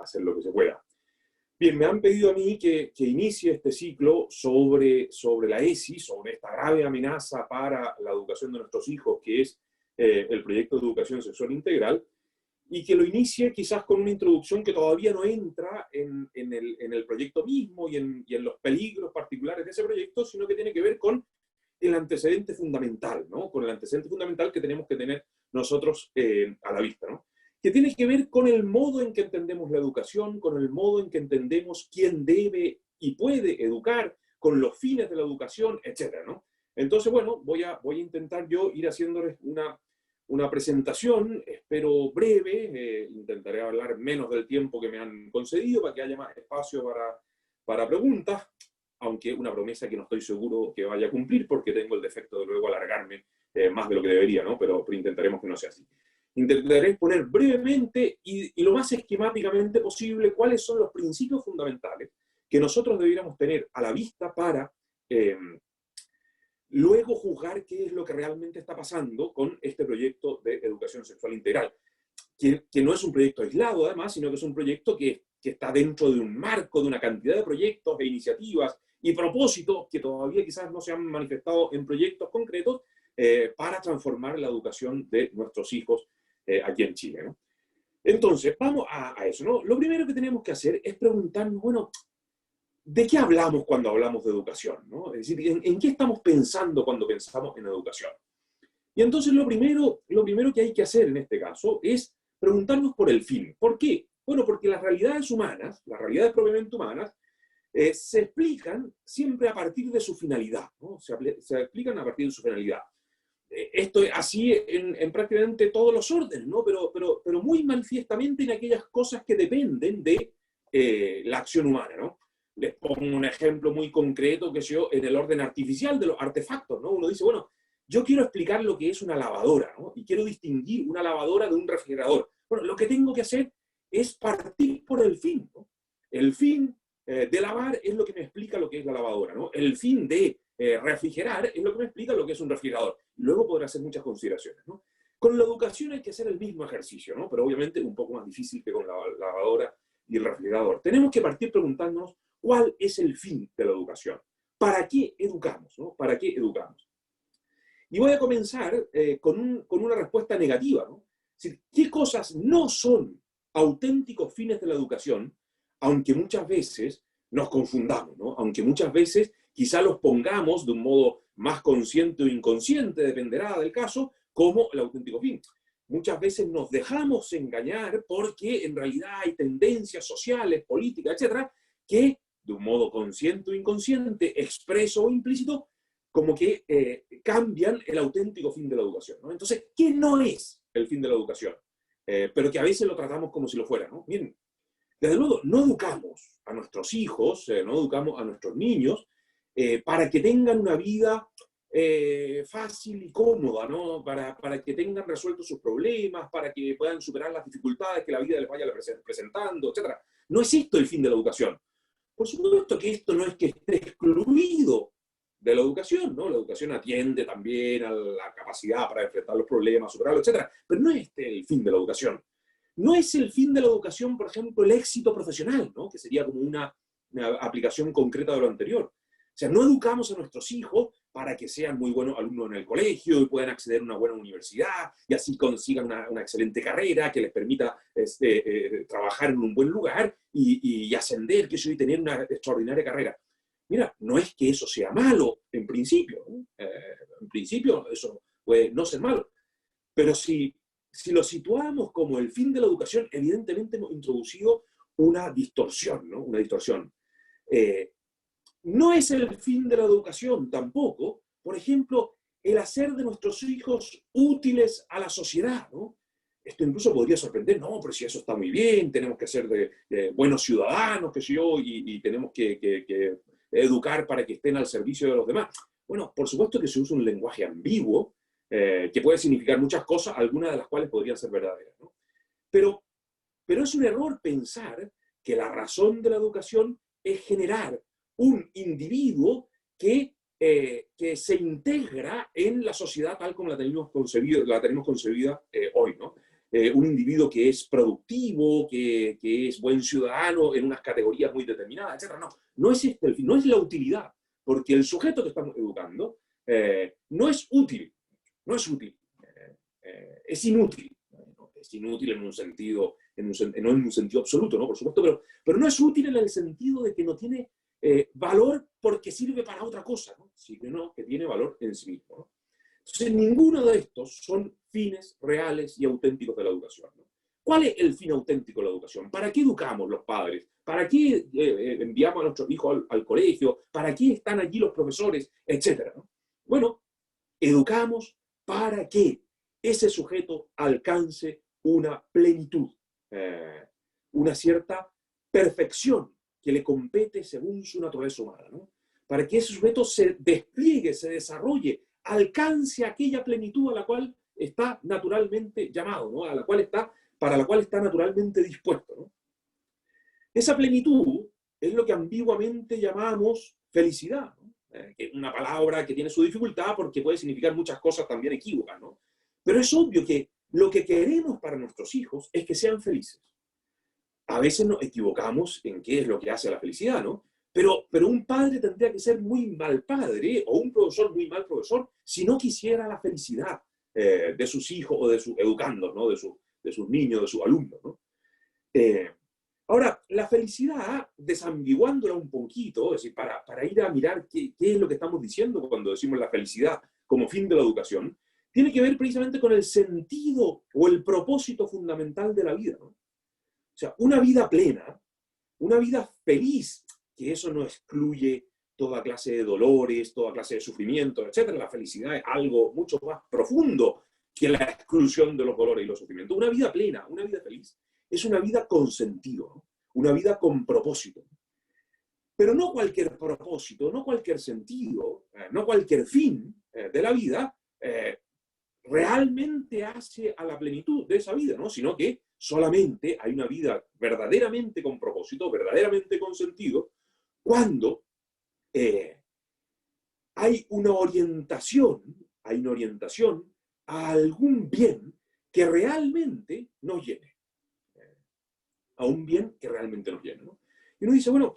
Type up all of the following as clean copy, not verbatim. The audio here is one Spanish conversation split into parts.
hacer lo que se pueda. Bien, me han pedido a mí que inicie este ciclo sobre la ESI, sobre esta grave amenaza para la educación de nuestros hijos, que es el proyecto de educación sexual integral, y que lo inicie quizás con una introducción que todavía no entra en el proyecto mismo y en los peligros particulares de ese proyecto, sino que tiene que ver con el antecedente fundamental, ¿no? Con el antecedente fundamental que tenemos que tener nosotros a la vista, ¿no? Que tiene que ver con el modo en que entendemos la educación, con el modo en que entendemos quién debe y puede educar, con los fines de la educación, etcétera, ¿no? Entonces, bueno, voy a intentar yo ir haciéndoles una presentación, espero breve, intentaré hablar menos del tiempo que me han concedido para que haya más espacio para preguntas, aunque una promesa que no estoy seguro que vaya a cumplir porque tengo el defecto de luego alargarme más de lo que debería, ¿no? Pero intentaremos que no sea así. Intentaré exponer brevemente y lo más esquemáticamente posible cuáles son los principios fundamentales que nosotros debiéramos tener a la vista para luego juzgar qué es lo que realmente está pasando con este proyecto de educación sexual integral, que no es un proyecto aislado además, sino que es un proyecto que está dentro de un marco de una cantidad de proyectos e iniciativas y propósitos que todavía quizás no se han manifestado en proyectos concretos para transformar la educación de nuestros hijos aquí en Chile, ¿no? Entonces, vamos a eso, ¿no? Lo primero que tenemos que hacer es preguntarnos, bueno, ¿de qué hablamos cuando hablamos de educación, ¿no? Es decir, ¿en qué estamos pensando cuando pensamos en educación? Y entonces lo primero que hay que hacer en este caso es preguntarnos por el fin. ¿Por qué? Bueno, porque las realidades humanas, las realidades propiamente humanas, se explican siempre a partir de su finalidad, ¿no? Se explican a partir de su finalidad. Esto es así en prácticamente todos los órdenes, ¿no? Pero muy manifiestamente en aquellas cosas que dependen de la acción humana, ¿no? Les pongo un ejemplo muy concreto, que es en el orden artificial de los artefactos, ¿no? Uno dice, bueno, yo quiero explicar lo que es una lavadora, ¿no? Y quiero distinguir una lavadora de un refrigerador. Bueno, lo que tengo que hacer es partir por el fin, ¿no? El fin de lavar es lo que me explica lo que es la lavadora, ¿no? El fin de refrigerar es lo que me explica lo que es un refrigerador. Luego podré hacer muchas consideraciones, ¿no? Con la educación hay que hacer el mismo ejercicio, ¿no? Pero obviamente un poco más difícil que con la lavadora y el refrigerador. Tenemos que partir preguntándonos cuál es el fin de la educación. ¿Para qué educamos, ¿no? ¿Para qué educamos? Y voy a comenzar con una respuesta negativa, ¿no? Es decir, ¿qué cosas no son auténticos fines de la educación, aunque muchas veces nos confundamos, ¿no? Aunque muchas veces quizá los pongamos de un modo más consciente o inconsciente, dependerá del caso, como el auténtico fin. Muchas veces nos dejamos engañar porque en realidad hay tendencias sociales, políticas, etcétera, que de un modo consciente o inconsciente, expreso o implícito, como que cambian el auténtico fin de la educación, ¿no? Entonces, ¿qué no es el fin de la educación? Pero que a veces lo tratamos como si lo fuera, ¿no? Bien, desde luego, no educamos a nuestros hijos, no educamos a nuestros niños para que tengan una vida fácil y cómoda, ¿no? Para que tengan resueltos sus problemas, para que puedan superar las dificultades que la vida les vaya presentando, etc. No es esto el fin de la educación. Por supuesto que esto no es que esté excluido de la educación, ¿no? La educación atiende también a la capacidad para enfrentar los problemas, superarlos, etc. Pero no es este el fin de la educación. No es el fin de la educación, por ejemplo, el éxito profesional, ¿no? Que sería como una aplicación concreta de lo anterior. O sea, no educamos a nuestros hijos para que sean muy buenos alumnos en el colegio y puedan acceder a una buena universidad y así consigan una excelente carrera que les permita trabajar en un buen lugar y ascender, que eso, y tener una extraordinaria carrera. Mira, no es que eso sea malo en principio, ¿no? En principio eso puede no ser malo, pero si lo situamos como el fin de la educación, evidentemente hemos introducido una distorsión, ¿no? Una distorsión. No es el fin de la educación tampoco, por ejemplo, el hacer de nuestros hijos útiles a la sociedad, ¿no? Esto incluso podría sorprender, no, pero si eso está muy bien, tenemos que ser de buenos ciudadanos, qué sé yo, y tenemos que educar para que estén al servicio de los demás. Bueno, por supuesto que se usa un lenguaje ambiguo, que puede significar muchas cosas, algunas de las cuales podrían ser verdaderas, ¿no? Pero es un error pensar que la razón de la educación es generar un individuo que se integra en la sociedad tal como la tenemos concebida hoy, ¿no? un individuo que es productivo, que es buen ciudadano en unas categorías muy determinadas, etc. No, no es este el fin, no es la utilidad, porque el sujeto que estamos educando no es útil, no es útil, es inútil. Es inútil en un sentido, no en un sentido absoluto, ¿no? Por supuesto, pero no es útil en el sentido de que no tiene valor porque sirve para otra cosa, ¿no? Sino que tiene valor en sí mismo, ¿no? Entonces, ninguno de estos son fines reales y auténticos de la educación, ¿no? ¿Cuál es el fin auténtico de la educación? ¿Para qué educamos los padres? ¿Para qué enviamos a nuestros hijos al colegio? ¿Para qué están allí los profesores? Etcétera, ¿no? Bueno, educamos para que ese sujeto alcance una plenitud, una cierta perfección que le compete según su naturaleza humana, ¿no? Para que ese sujeto se despliegue, se desarrolle, alcance aquella plenitud a la cual está naturalmente llamado, ¿no? Para la cual está naturalmente dispuesto, ¿no? Esa plenitud es lo que ambiguamente llamamos felicidad, ¿no? Que es una palabra que tiene su dificultad porque puede significar muchas cosas también equívocas, ¿no? Pero es obvio que lo que queremos para nuestros hijos es que sean felices. A veces nos equivocamos en qué es lo que hace a la felicidad, ¿no? Pero un padre tendría que ser muy mal padre o un profesor muy mal profesor si no quisiera la felicidad de sus hijos o de sus educandos, ¿no? De sus niños, de sus alumnos, ¿no? Ahora, la felicidad, desambiguándola un poquito, es decir, para ir a mirar qué es lo que estamos diciendo cuando decimos la felicidad como fin de la educación, tiene que ver precisamente con el sentido o el propósito fundamental de la vida, ¿no? O sea, una vida plena, una vida feliz, que eso no excluye toda clase de dolores, toda clase de sufrimientos, etc. La felicidad es algo mucho más profundo que la exclusión de los dolores y los sufrimientos. Una vida plena, una vida feliz, es una vida con sentido, ¿no? Una vida con propósito. Pero no cualquier propósito, no cualquier sentido, no cualquier fin de la vida realmente hace a la plenitud de esa vida, ¿no? Sino que solamente hay una vida verdaderamente con propósito, verdaderamente con sentido, cuando hay una orientación a algún bien que realmente nos llene. A un bien que realmente nos llene, ¿no? Y uno dice, bueno,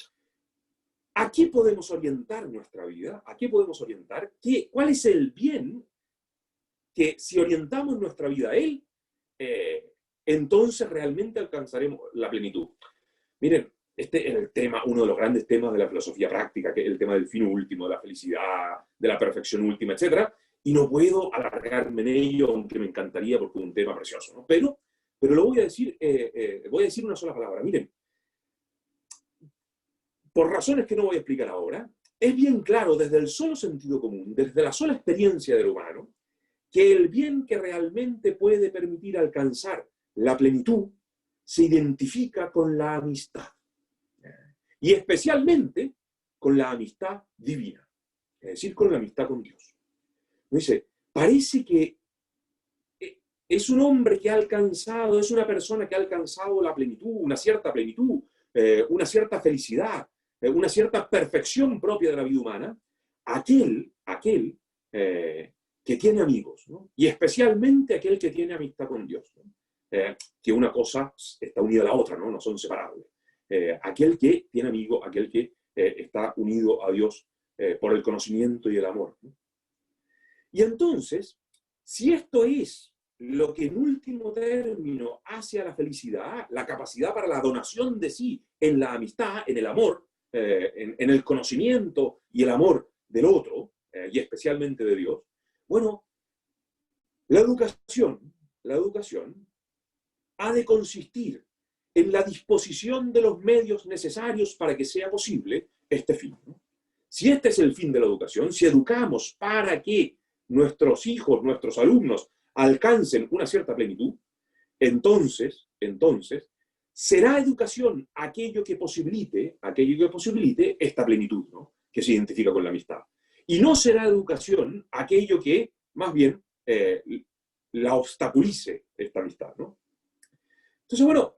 ¿a qué podemos orientar nuestra vida? ¿A qué podemos orientar? ¿Cuál es el bien que si orientamos nuestra vida a él, entonces realmente alcanzaremos la plenitud? Miren, este es el tema, uno de los grandes temas de la filosofía práctica, que es el tema del fin último, de la felicidad, de la perfección última, etc. Y no puedo alargarme en ello, aunque me encantaría porque es un tema precioso, ¿no? Pero lo voy a decir una sola palabra. Miren, por razones que no voy a explicar ahora, es bien claro desde el solo sentido común, desde la sola experiencia del humano, que el bien que realmente puede permitir alcanzar la plenitud se identifica con la amistad. Y especialmente con la amistad divina, es decir, con la amistad con Dios. Dice, parece que es un hombre que ha alcanzado, es una persona que ha alcanzado la plenitud, una cierta felicidad, una cierta perfección propia de la vida humana, aquel que tiene amigos, ¿no? Y especialmente aquel que tiene amistad con Dios, ¿no? Que una cosa está unida a la otra, ¿no? No son separables. Aquel que tiene amigos, aquel que está unido a Dios por el conocimiento y el amor, ¿no? Y entonces, si esto es lo que en último término hace a la felicidad, la capacidad para la donación de sí en la amistad, en el amor, en el conocimiento y el amor del otro, y especialmente de Dios, bueno, la educación ha de consistir en la disposición de los medios necesarios para que sea posible este fin, ¿no? Si este es el fin de la educación, si educamos para que nuestros hijos, nuestros alumnos alcancen una cierta plenitud, entonces, será educación aquello que posibilite esta plenitud, ¿no? Que se identifica con la amistad. Y no será educación aquello que, más bien, la obstaculice esta amistad, ¿no? Entonces, bueno,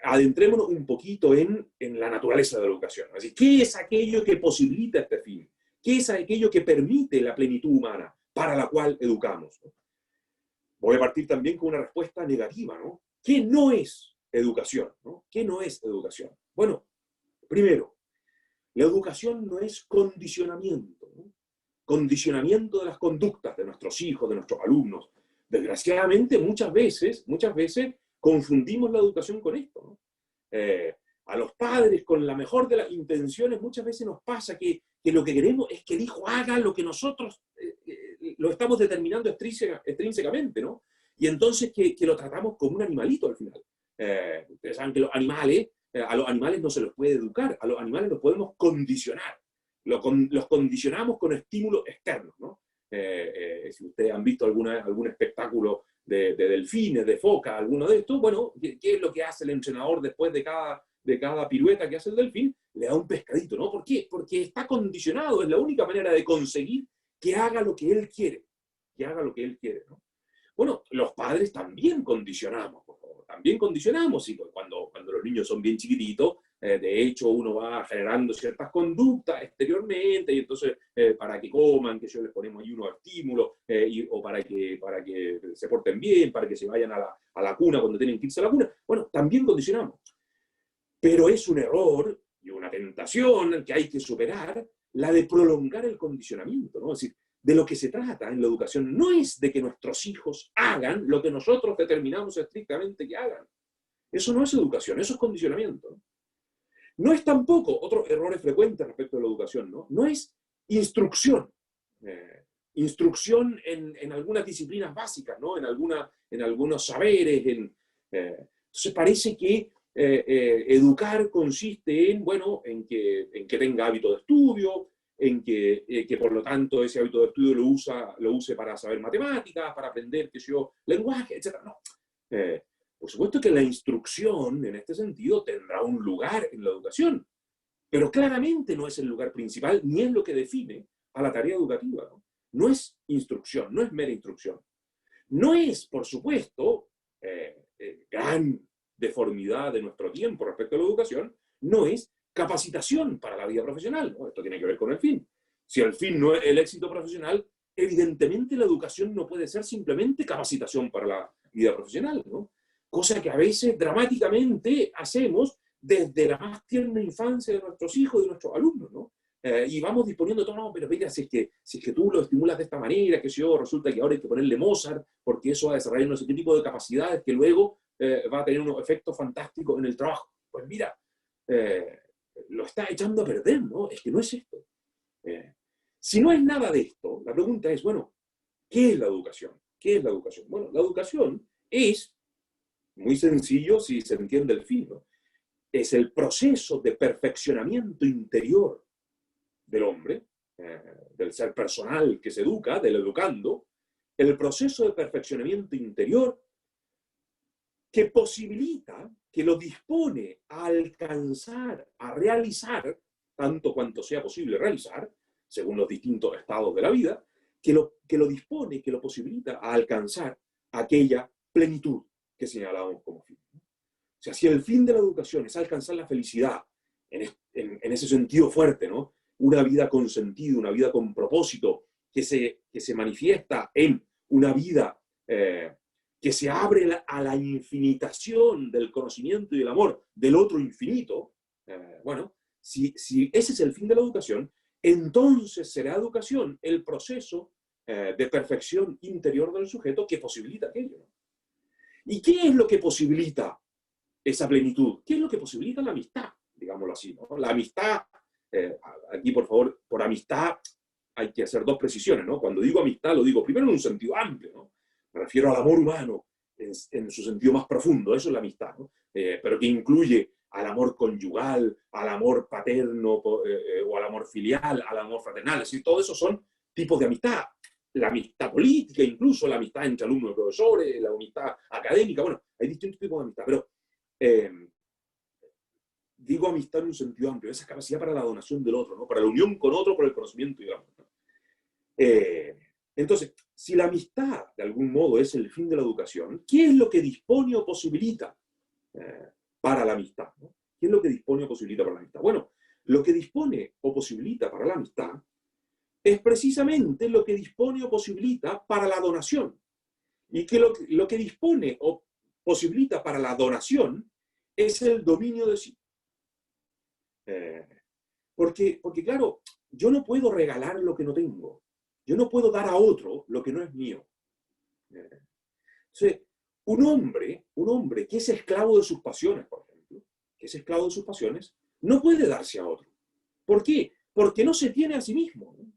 adentrémonos un poquito en la naturaleza de la educación. Así, ¿qué es aquello que posibilita este fin? ¿Qué es aquello que permite la plenitud humana para la cual educamos, ¿no? voy a partir también con una respuesta negativa, ¿no? ¿Qué no es educación? ¿No? ¿Qué no es educación? Bueno, primero, la educación no es condicionamiento, ¿no? Condicionamiento de las conductas de nuestros hijos, de nuestros alumnos. Desgraciadamente, muchas veces confundimos la educación con esto, ¿no? A los padres, con la mejor de las intenciones, muchas veces nos pasa que lo que queremos es que el hijo haga lo que nosotros lo estamos determinando extrínsecamente, ¿no? Y entonces que lo tratamos como un animalito al final. Ustedes saben que los animales, a los animales no se los puede educar, a los animales los podemos condicionar. Los condicionamos con estímulos externos, ¿no? Si ustedes han visto algún espectáculo de delfines, de foca, alguno de estos, bueno, ¿qué es lo que hace el entrenador después de cada pirueta que hace el delfín? Le da un pescadito, ¿no? ¿Por qué? Porque está condicionado, es la única manera de conseguir que haga lo que él quiere, ¿no? Bueno, los padres también condicionamos, por favor, también condicionamos, y cuando los niños son bien chiquititos, de hecho uno va generando ciertas conductas exteriormente, y entonces para que coman, que yo les ponemos ahí unos estímulos, o para que se porten bien, para que se vayan a la cuna cuando tienen que irse a la cuna, bueno, también condicionamos. Pero es un error y una tentación que hay que superar, la de prolongar el condicionamiento, ¿no? Es decir, de lo que se trata en la educación no es de que nuestros hijos hagan lo que nosotros determinamos estrictamente que hagan. Eso no es educación, eso es condicionamiento, ¿no? No es tampoco, otros errores frecuentes respecto a la educación, ¿no? No es instrucción. Instrucción en algunas disciplinas básicas, ¿no? En algunos saberes. Entonces parece que educar consiste en que tenga hábito de estudio, en que por lo tanto ese hábito de estudio lo use para saber matemáticas, para aprender, qué sé yo, lenguaje, etc. No. Por supuesto que la instrucción, en este sentido, tendrá un lugar en la educación, pero claramente no es el lugar principal, ni es lo que define a la tarea educativa, ¿no? No es instrucción, no es mera instrucción. No es, por supuesto, gran deformidad de nuestro tiempo respecto a la educación, no es capacitación para la vida profesional, ¿no? Esto tiene que ver con el fin. Si el fin no es el éxito profesional, evidentemente la educación no puede ser simplemente capacitación para la vida profesional, ¿no? Cosa que a veces dramáticamente hacemos desde la más tierna infancia de nuestros hijos y de nuestros alumnos, ¿no? Y vamos disponiendo todo, no, pero mira, si es que tú lo estimulas de esta manera, que yo, resulta que ahora hay que ponerle Mozart, porque eso va a desarrollar no sé qué tipo de capacidades que luego va a tener unos efectos fantásticos en el trabajo. Pues mira, lo está echando a perder, ¿no? Es que no es esto. Si no es nada de esto, la pregunta es, bueno, ¿qué es la educación? ¿Qué es la educación? Bueno, la educación es, muy sencillo si se entiende el fin, ¿no? Es el proceso de perfeccionamiento interior del hombre, del ser personal que se educa, del educando, el proceso de perfeccionamiento interior que posibilita, que lo dispone a alcanzar, a realizar, tanto cuanto sea posible realizar, según los distintos estados de la vida, que lo dispone, que lo posibilita a alcanzar aquella plenitud que señalábamos como fin. O sea, si el fin de la educación es alcanzar la felicidad, en ese sentido fuerte, ¿no? Una vida con sentido, una vida con propósito, que se manifiesta en una vida que se abre a la infinitación del conocimiento y del amor del otro infinito, bueno, si ese es el fin de la educación, entonces será educación el proceso de perfección interior del sujeto que posibilita aquello, ¿no? ¿Y qué es lo que posibilita esa plenitud? ¿Qué es lo que posibilita la amistad? Digámoslo así, ¿no? La amistad, aquí por favor, por amistad hay que hacer dos precisiones, ¿no? Cuando digo amistad lo digo primero en un sentido amplio, ¿no? Me refiero al amor humano en su sentido más profundo, eso es la amistad, ¿no? Pero que incluye al amor conyugal, al amor paterno o al amor filial, al amor fraternal, es decir, todo eso son tipos de amistad. La amistad política, incluso la amistad entre alumnos y profesores, la amistad académica, bueno, hay distintos tipos de amistad, pero digo amistad en un sentido amplio, esa capacidad para la donación del otro, ¿no? Para la unión con otro, por el conocimiento y el amor, ¿no? Entonces, si la amistad de algún modo es el fin de la educación, ¿qué es lo que dispone o posibilita para la amistad, ¿no? ¿Qué es lo que dispone o posibilita para la amistad? Bueno, lo que dispone o posibilita para la amistad es precisamente lo que dispone o posibilita para la donación. Y que lo que dispone o posibilita para la donación es el dominio de sí. Porque, claro, yo no puedo regalar lo que no tengo. Yo no puedo dar a otro lo que no es mío. Entonces, un hombre que es esclavo de sus pasiones, por ejemplo, que es esclavo de sus pasiones, no puede darse a otro. ¿Por qué? Porque no se tiene a sí mismo, ¿no?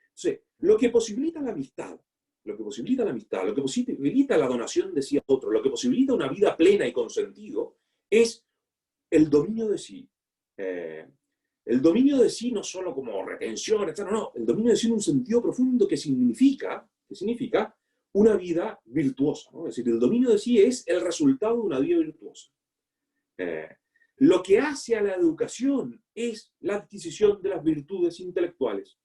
Entonces, lo que posibilita la amistad, lo que posibilita la donación de sí a otro, lo que posibilita una vida plena y con sentido, es el dominio de sí. El dominio de sí no solo como retención, etc. No, el dominio de sí en un sentido profundo que significa una vida virtuosa, ¿no? Es decir, el dominio de sí es el resultado de una vida virtuosa. Lo que hace a la educación es la adquisición de las virtudes intelectuales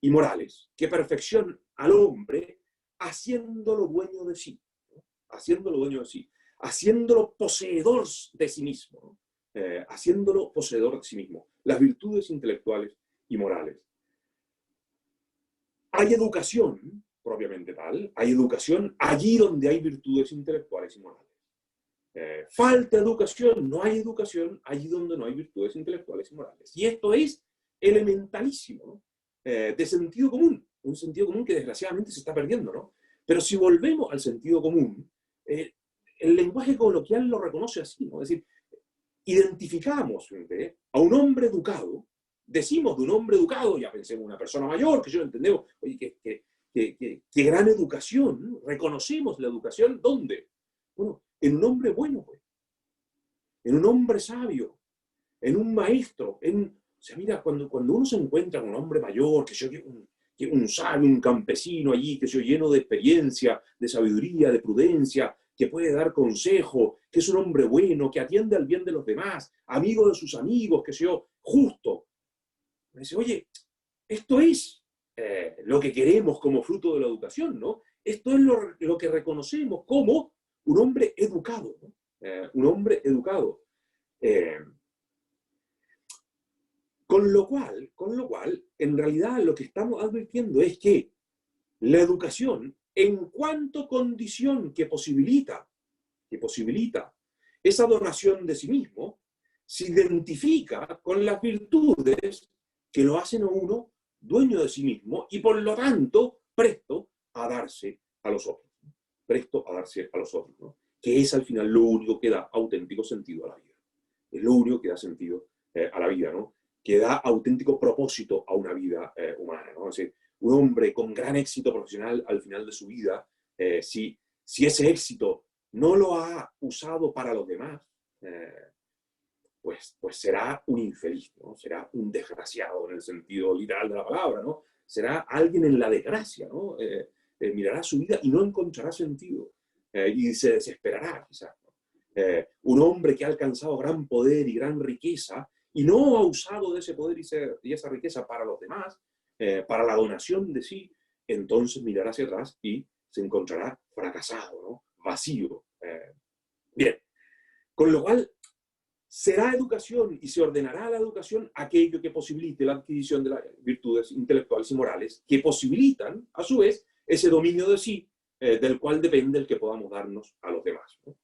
y morales que perfeccionan al hombre haciéndolo dueño de sí, ¿no? Haciéndolo dueño de sí, haciéndolo poseedor de sí mismo, ¿no? Haciéndolo poseedor de sí mismo, las virtudes intelectuales y morales. Hay educación, propiamente tal, hay educación allí donde hay virtudes intelectuales y morales. Falta educación, no hay educación allí donde no hay virtudes intelectuales y morales. Y esto es elementalísimo, ¿no? De sentido común, un sentido común que desgraciadamente se está perdiendo, ¿no? Pero si volvemos al sentido común, el lenguaje coloquial lo reconoce así, ¿no? Es decir, identificamos a un hombre educado, decimos de un hombre educado, ya pensemos en una persona mayor, que yo entendemos, oye, que gran educación, ¿no? Reconocemos la educación, ¿dónde? Bueno, en un hombre bueno, pues, en un hombre sabio, en un maestro, o sea, mira, cuando uno se encuentra con un hombre mayor, un sabio, un campesino allí, que se lleno de experiencia, de sabiduría, de prudencia, que puede dar consejo, que es un hombre bueno, que atiende al bien de los demás, amigo de sus amigos, que sea justo. Me dice, oye, esto es lo que queremos como fruto de la educación, ¿no? Esto es lo que reconocemos como un hombre educado, ¿no? Un hombre educado. Con lo cual, en realidad lo que estamos advirtiendo es que la educación, en cuanto condición que posibilita esa donación de sí mismo, se identifica con las virtudes que lo hacen a uno dueño de sí mismo y por lo tanto presto a darse a los otros. Presto a darse a los otros, ¿no? Que es al final lo único que da auténtico sentido a la vida. Es lo único que da sentido a la vida, ¿no? Que da auténtico propósito a una vida humana, ¿no? Es decir, un hombre con gran éxito profesional al final de su vida, si ese éxito no lo ha usado para los demás, pues será un infeliz, ¿no? Será un desgraciado en el sentido literal de la palabra, ¿no? Será alguien en la desgracia, ¿no? Mirará su vida y no encontrará sentido, y se desesperará, quizás, ¿no? Un hombre que ha alcanzado gran poder y gran riqueza y no ha usado de ese poder y esa riqueza para los demás, para la donación de sí, entonces mirará hacia atrás y se encontrará fracasado, ¿no? Vacío. Bien, con lo cual será educación y se ordenará a la educación aquello que posibilite la adquisición de las virtudes intelectuales y morales que posibilitan, a su vez, ese dominio de sí, del cual depende el que podamos darnos a los demás, ¿no?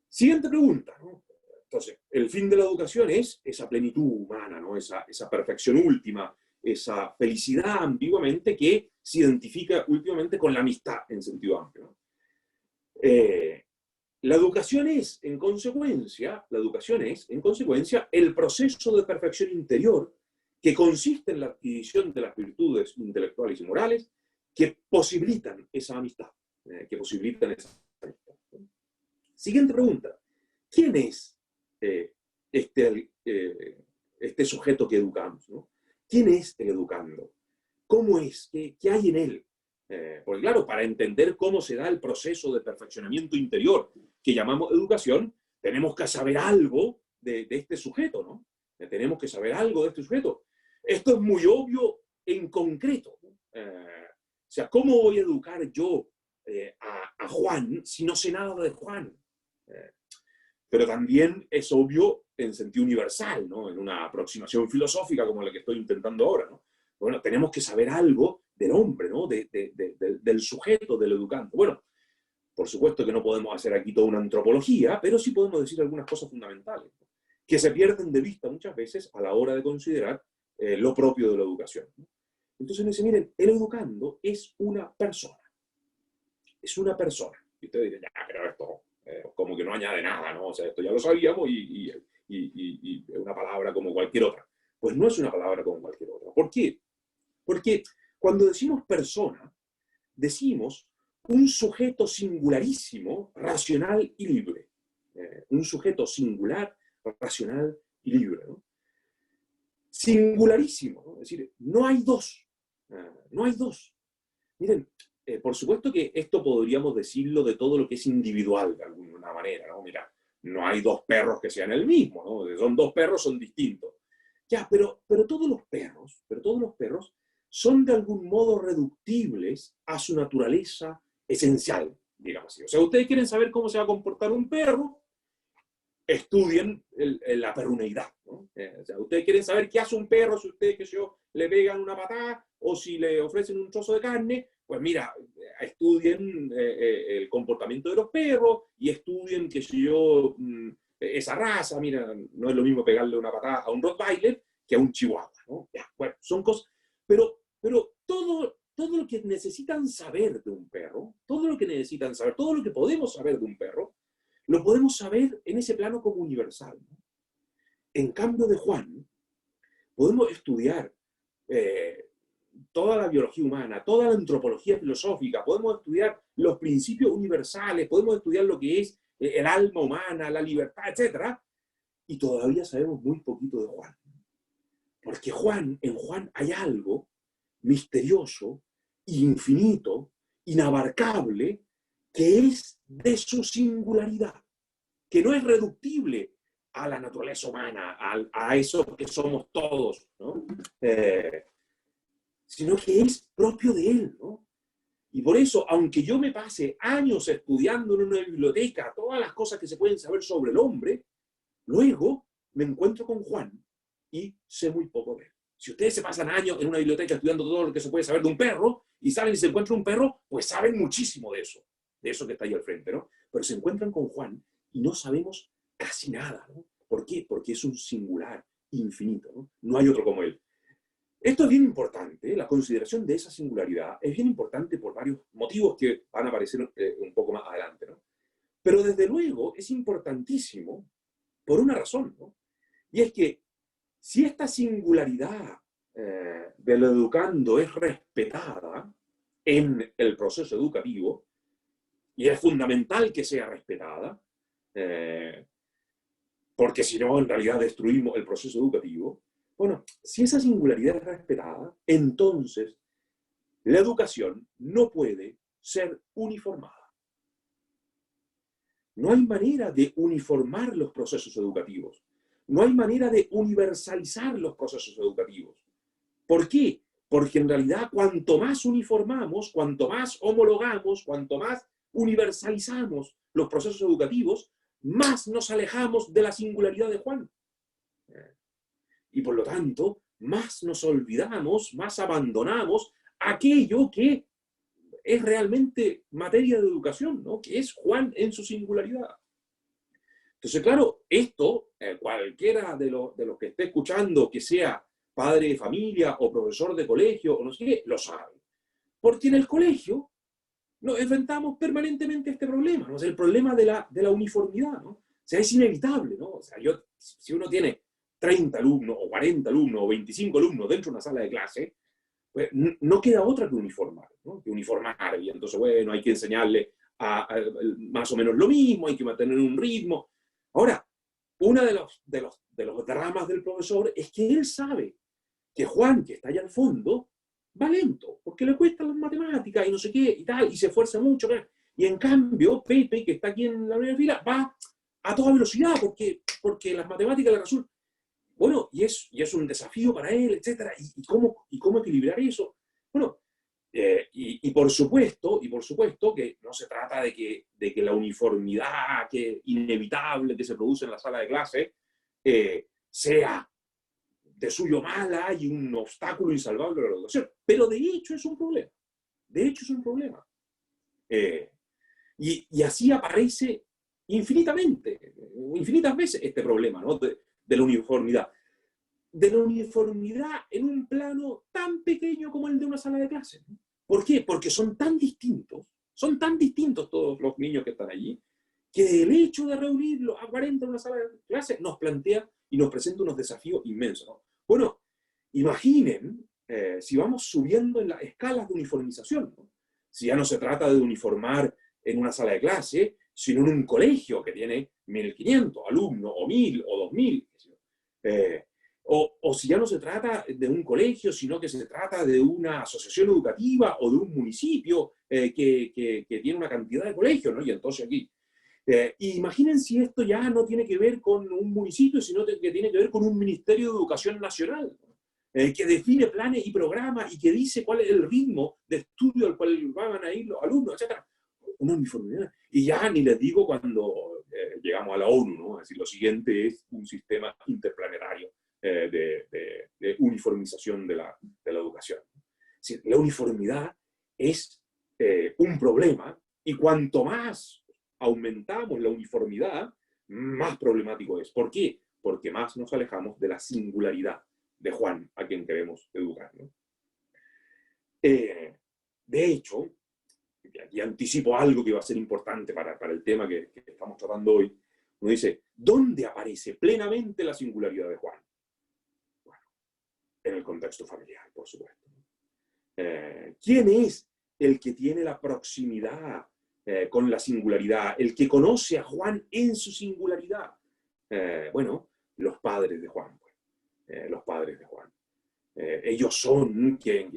Siguiente pregunta, ¿no? Entonces, el fin de la educación es esa plenitud humana, ¿no? Esa perfección última, esa felicidad ambiguamente que se identifica últimamente con la amistad en sentido amplio, ¿no? La educación es, en consecuencia, el proceso de perfección interior que consiste en la adquisición de las virtudes intelectuales y morales que posibilitan esa amistad. Siguiente pregunta. ¿Quién es este sujeto que educamos, ¿no? ¿Quién es el educando? ¿Cómo es? ¿Qué hay en él? Porque claro, para entender cómo se da el proceso de perfeccionamiento interior que llamamos educación, tenemos que saber algo de este sujeto, ¿no? Tenemos que saber algo de este sujeto. Esto es muy obvio en concreto, ¿no? O sea, ¿cómo voy a educar yo a Juan si no sé nada de Juan? Pero también es obvio en sentido universal, ¿no? En una aproximación filosófica como la que estoy intentando ahora, ¿no? Bueno, tenemos que saber algo del hombre, ¿no? Del sujeto, del educando. Bueno, por supuesto que no podemos hacer aquí toda una antropología, pero sí podemos decir algunas cosas fundamentales, ¿no? Que se pierden de vista muchas veces a la hora de considerar lo propio de la educación, ¿no? Entonces me dice, miren, el educando es una persona. Es una persona. Y ustedes dicen, ya, pero esto como que no añade nada, ¿no? O sea, esto ya lo sabíamos y es una palabra como cualquier otra. Pues no es una palabra como cualquier otra. ¿Por qué? Porque cuando decimos persona, decimos un sujeto singularísimo, racional y libre. Un sujeto singular, racional y libre, ¿no? Singularísimo, ¿no? Es decir, no hay dos. No hay dos. Miren, por supuesto que esto podríamos decirlo de todo lo que es individual, de alguna manera, ¿no? Mira, no hay dos perros que sean el mismo, ¿no? Son dos perros, son distintos. Ya, pero todos los perros son de algún modo reductibles a su naturaleza esencial, digamos así. O sea, ustedes quieren saber cómo se va a comportar un perro, estudien la perruneidad, ¿no? O sea, ustedes quieren saber qué hace un perro si ustedes, que yo, le pegan una patada o si le ofrecen un trozo de carne, pues mira, estudien el comportamiento de los perros y estudien, que si yo, esa raza, mira, no es lo mismo pegarle una patada a un Rottweiler que a un Chihuahua, ¿no? Ya, bueno, son cosas, pero todo lo que necesitan saber de un perro, todo lo que necesitan saber, todo lo que podemos saber de un perro, lo podemos saber en ese plano como universal, ¿no? En cambio de Juan, podemos estudiar toda la biología humana, toda la antropología filosófica, podemos estudiar los principios universales, podemos estudiar lo que es el alma humana, la libertad, etc. Y todavía sabemos muy poquito de Juan. Porque en Juan hay algo misterioso, infinito, inabarcable, que es de su singularidad, que no es reductible a la naturaleza humana, a eso que somos todos, ¿no? Sino que es propio de él, ¿no? Y por eso, aunque yo me pase años estudiando en una biblioteca todas las cosas que se pueden saber sobre el hombre, luego me encuentro con Juan y sé muy poco de él. Si ustedes se pasan años en una biblioteca estudiando todo lo que se puede saber de un perro y salen y se encuentran un perro, pues saben muchísimo de eso que está ahí al frente, ¿no? Pero se encuentran con Juan y no sabemos casi nada, ¿no? ¿Por qué? Porque es un singular infinito, ¿no? No hay otro como él. Esto es bien importante, la consideración de esa singularidad es bien importante por varios motivos que van a aparecer un poco más adelante, ¿no? Pero desde luego es importantísimo por una razón, ¿no? Y es que si esta singularidad del educando es respetada en el proceso educativo, y es fundamental que sea respetada, porque si no, en realidad destruimos el proceso educativo. Bueno, si esa singularidad es respetada, entonces la educación no puede ser uniformada. No hay manera de uniformar los procesos educativos. No hay manera de universalizar los procesos educativos. ¿Por qué? Porque en realidad cuanto más uniformamos, cuanto más homologamos, cuanto más universalizamos los procesos educativos, más nos alejamos de la singularidad de Juan. Y por lo tanto, más nos olvidamos, más abandonamos aquello que es realmente materia de educación, ¿no? Que es Juan en su singularidad. Entonces, claro, esto, cualquiera de los que esté escuchando, que sea padre de familia o profesor de colegio o no sé qué, lo sabe. Porque en el colegio nos enfrentamos permanentemente a este problema, ¿no? O sea, el problema de la uniformidad, ¿no? O sea, es inevitable, ¿no? O sea, si uno tiene 30 alumnos o 40 alumnos o 25 alumnos dentro de una sala de clase, pues no queda otra que uniformar, ¿no? Que uniformar. Y entonces, bueno, hay que enseñarle a más o menos lo mismo, hay que mantener un ritmo. Ahora, una de los dramas del profesor es que él sabe que Juan, que está allá al fondo, va lento, porque le cuestan las matemáticas y no sé qué y tal, y se esfuerza mucho. Y en cambio, Pepe, que está aquí en la primera fila, va a toda velocidad porque las matemáticas le resultan. Bueno, y es un desafío para él, etcétera. ¿Y cómo equilibrar eso? Bueno, por supuesto que no se trata de que la uniformidad que inevitable que se produce en la sala de clase sea de suyo mala y un obstáculo insalvable a la educación. Pero de hecho es un problema. De hecho es un problema. Y así aparece infinitamente, infinitas veces este problema, ¿no? de la uniformidad. De la uniformidad en un plano tan pequeño como el de una sala de clase. ¿Por qué? Porque son tan distintos todos los niños que están allí, que el hecho de reunirlos a 40 en una sala de clase nos plantea y nos presenta unos desafíos inmensos, ¿no? Bueno, imaginen si vamos subiendo en las escalas de uniformización, ¿no? Si ya no se trata de uniformar en una sala de clase, sino en un colegio que tiene 1.500 alumnos, o 1.000, o 2.000, o si ya no se trata de un colegio, sino que se trata de una asociación educativa o de un municipio que tiene una cantidad de colegios, ¿no? Y entonces aquí, imaginen si esto ya no tiene que ver con un municipio, sino que tiene que ver con un Ministerio de Educación Nacional, que define planes y programas y que dice cuál es el ritmo de estudio al cual van a ir los alumnos, etc. Una uniformidad. Y ya ni les digo cuando llegamos a la ONU, ¿no? Es decir, lo siguiente es un sistema interplanetario de uniformización de la educación. Es decir, la uniformidad es un problema, y cuanto más aumentamos la uniformidad, más problemático es. ¿Por qué? Porque más nos alejamos de la singularidad de Juan, a quien queremos educar, ¿no? De hecho, y anticipo algo que va a ser importante para el tema que estamos tratando hoy, uno dice, ¿dónde aparece plenamente la singularidad de Juan? Bueno, en el contexto familiar, por supuesto. ¿Quién es el que tiene la proximidad con la singularidad, el que conoce a Juan en su singularidad? Bueno, los padres de Juan. Los padres de Juan. Ellos son que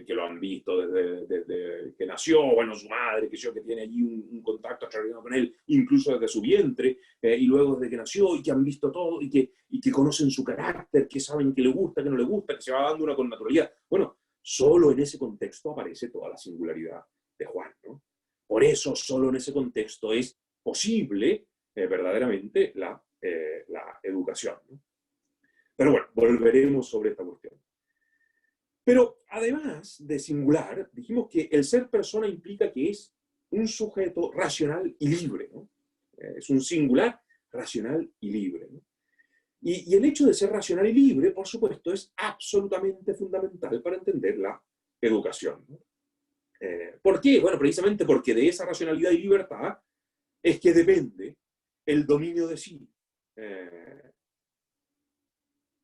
lo han visto desde que nació, bueno, su madre, que tiene allí un contacto extraordinario con él, incluso desde su vientre, y luego desde que nació, y que han visto todo, y que conocen su carácter, que saben que le gusta, que no le gusta, que se va dando una connaturalidad. Bueno, solo en ese contexto aparece toda la singularidad de Juan, ¿no? Por eso, solo en ese contexto es posible verdaderamente la educación, ¿no? Pero bueno, volveremos sobre esta cuestión. Pero además de singular, dijimos que el ser persona implica que es un sujeto racional y libre, ¿no? Es un singular racional y libre, ¿no? Y el hecho de ser racional y libre, por supuesto, es absolutamente fundamental para entender la educación, ¿no? ¿Por qué? Bueno, precisamente porque de esa racionalidad y libertad es que depende el dominio de sí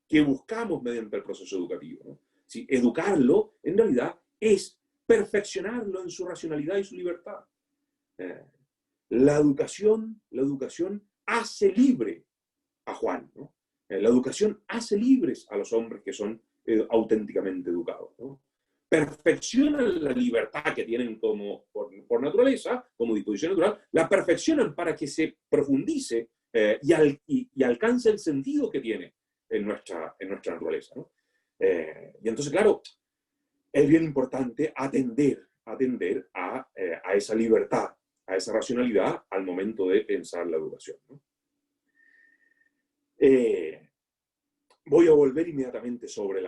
que buscamos mediante el proceso educativo, ¿no? Sí, educarlo, en realidad, es perfeccionarlo en su racionalidad y su libertad. La educación hace libre a Juan, ¿no? La educación hace libres a los hombres que son auténticamente educados, ¿no? Perfeccionan la libertad que tienen por naturaleza, como disposición natural, la perfeccionan para que se profundice y alcance el sentido que tiene en nuestra naturaleza, ¿no? Y entonces, claro, es bien importante atender a esa libertad, a esa racionalidad al momento de pensar la educación, ¿no? Voy a volver inmediatamente sobre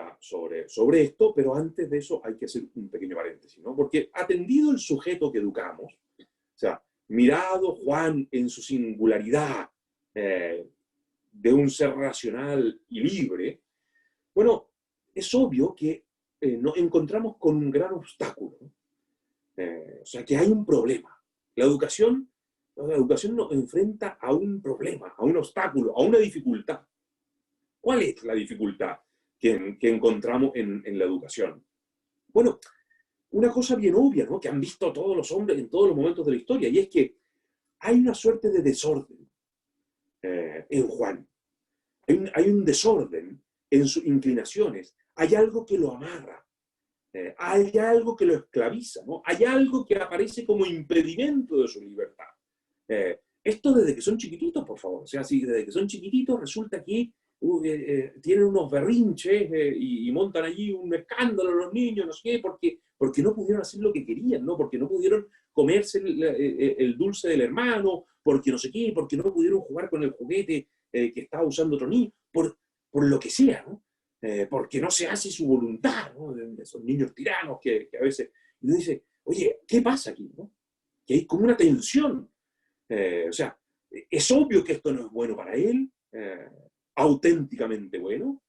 esto, pero antes de eso hay que hacer un pequeño paréntesis, ¿no? Porque atendido el sujeto que educamos, o sea, mirado Juan en su singularidad de un ser racional y libre, bueno, es obvio que nos encontramos con un gran obstáculo, ¿no? O sea, que hay un problema. La educación nos enfrenta a un problema, a un obstáculo, a una dificultad. ¿Cuál es la dificultad que encontramos en la educación? Bueno, una cosa bien obvia, ¿no? Que han visto todos los hombres en todos los momentos de la historia, y es que hay una suerte de desorden en Juan. Hay un desorden en sus inclinaciones. Hay algo que lo amarra. Hay algo que lo esclaviza, ¿no? Hay algo que aparece como impedimento de su libertad. Esto desde que son chiquititos, por favor. O sea, si desde que son chiquititos resulta que tienen unos berrinches y montan allí un escándalo los niños, no sé qué, porque no pudieron hacer lo que querían, ¿no? Porque no pudieron comerse el dulce del hermano, porque no sé qué, porque no pudieron jugar con el juguete que estaba usando otro niño, por lo que sea, ¿no? porque no se hace su voluntad, ¿no? De esos niños tiranos que a veces... Y uno dice, oye, ¿qué pasa aquí? ¿No? Que hay como una tensión. O sea, es obvio que esto no es bueno para él, auténticamente bueno,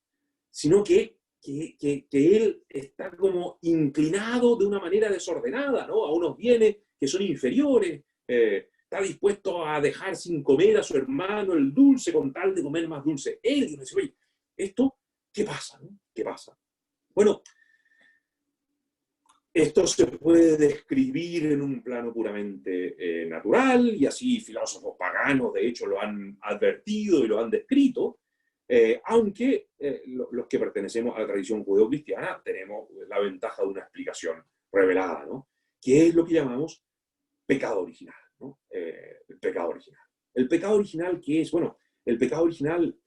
sino que él está como inclinado de una manera desordenada, ¿no? A unos bienes que son inferiores, está dispuesto a dejar sin comer a su hermano el dulce con tal de comer más dulce él. Y uno dice, oye, ¿esto qué pasa? ¿No? ¿Qué pasa? Bueno, esto se puede describir en un plano puramente natural, y así filósofos paganos, de hecho, lo han advertido y lo han descrito, aunque los que pertenecemos a la tradición judeocristiana tenemos la ventaja de una explicación revelada, ¿no? Que es lo que llamamos pecado original, ¿no? El pecado original. El pecado original, ¿qué es? Bueno, el pecado original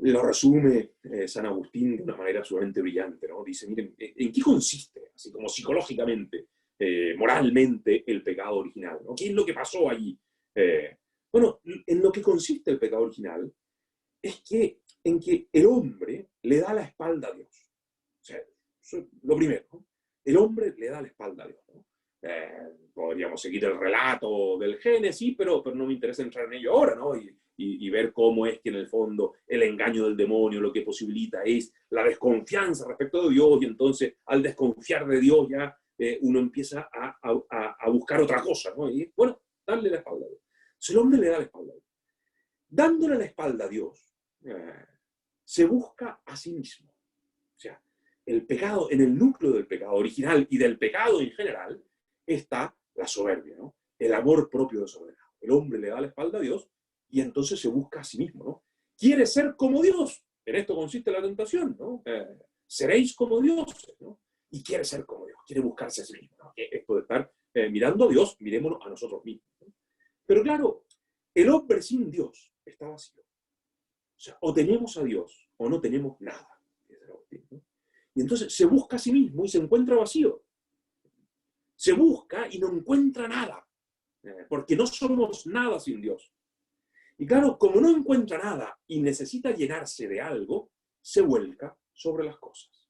lo resume San Agustín de una manera sumamente brillante, ¿no? Dice, miren, ¿en qué consiste, así como psicológicamente, moralmente, el pecado original? ¿No? ¿Qué es lo que pasó allí? Bueno, en lo que consiste el pecado original es en que el hombre le da la espalda a Dios. O sea, eso es lo primero, ¿no? El hombre le da la espalda a Dios, ¿no? Podríamos seguir el relato del Génesis, pero no me interesa entrar en ello ahora, ¿no? Y ver cómo es que en el fondo el engaño del demonio lo que posibilita es la desconfianza respecto de Dios, y entonces al desconfiar de Dios ya uno empieza a buscar otra cosa, ¿no? Y bueno, darle la espalda a Dios. Si el hombre le da la espalda a Dios, dándole la espalda a Dios, se busca a sí mismo. O sea, el pecado, en el núcleo del pecado original y del pecado en general, está la soberbia, ¿no? El amor propio desordenado. El hombre le da la espalda a Dios y entonces se busca a sí mismo, ¿no? Quiere ser como Dios. En esto consiste la tentación, ¿no? Seréis como dioses, ¿no? Y quiere ser como Dios, quiere buscarse a sí mismo, ¿no? Esto de estar mirando a Dios, mirémonos a nosotros mismos, ¿no? Pero claro, el hombre sin Dios está vacío. O sea, o tenemos a Dios o no tenemos nada. ¿No? Y entonces se busca a sí mismo y se encuentra vacío. Se busca y no encuentra nada, porque no somos nada sin Dios. Y claro, como no encuentra nada y necesita llenarse de algo, se vuelca sobre las cosas.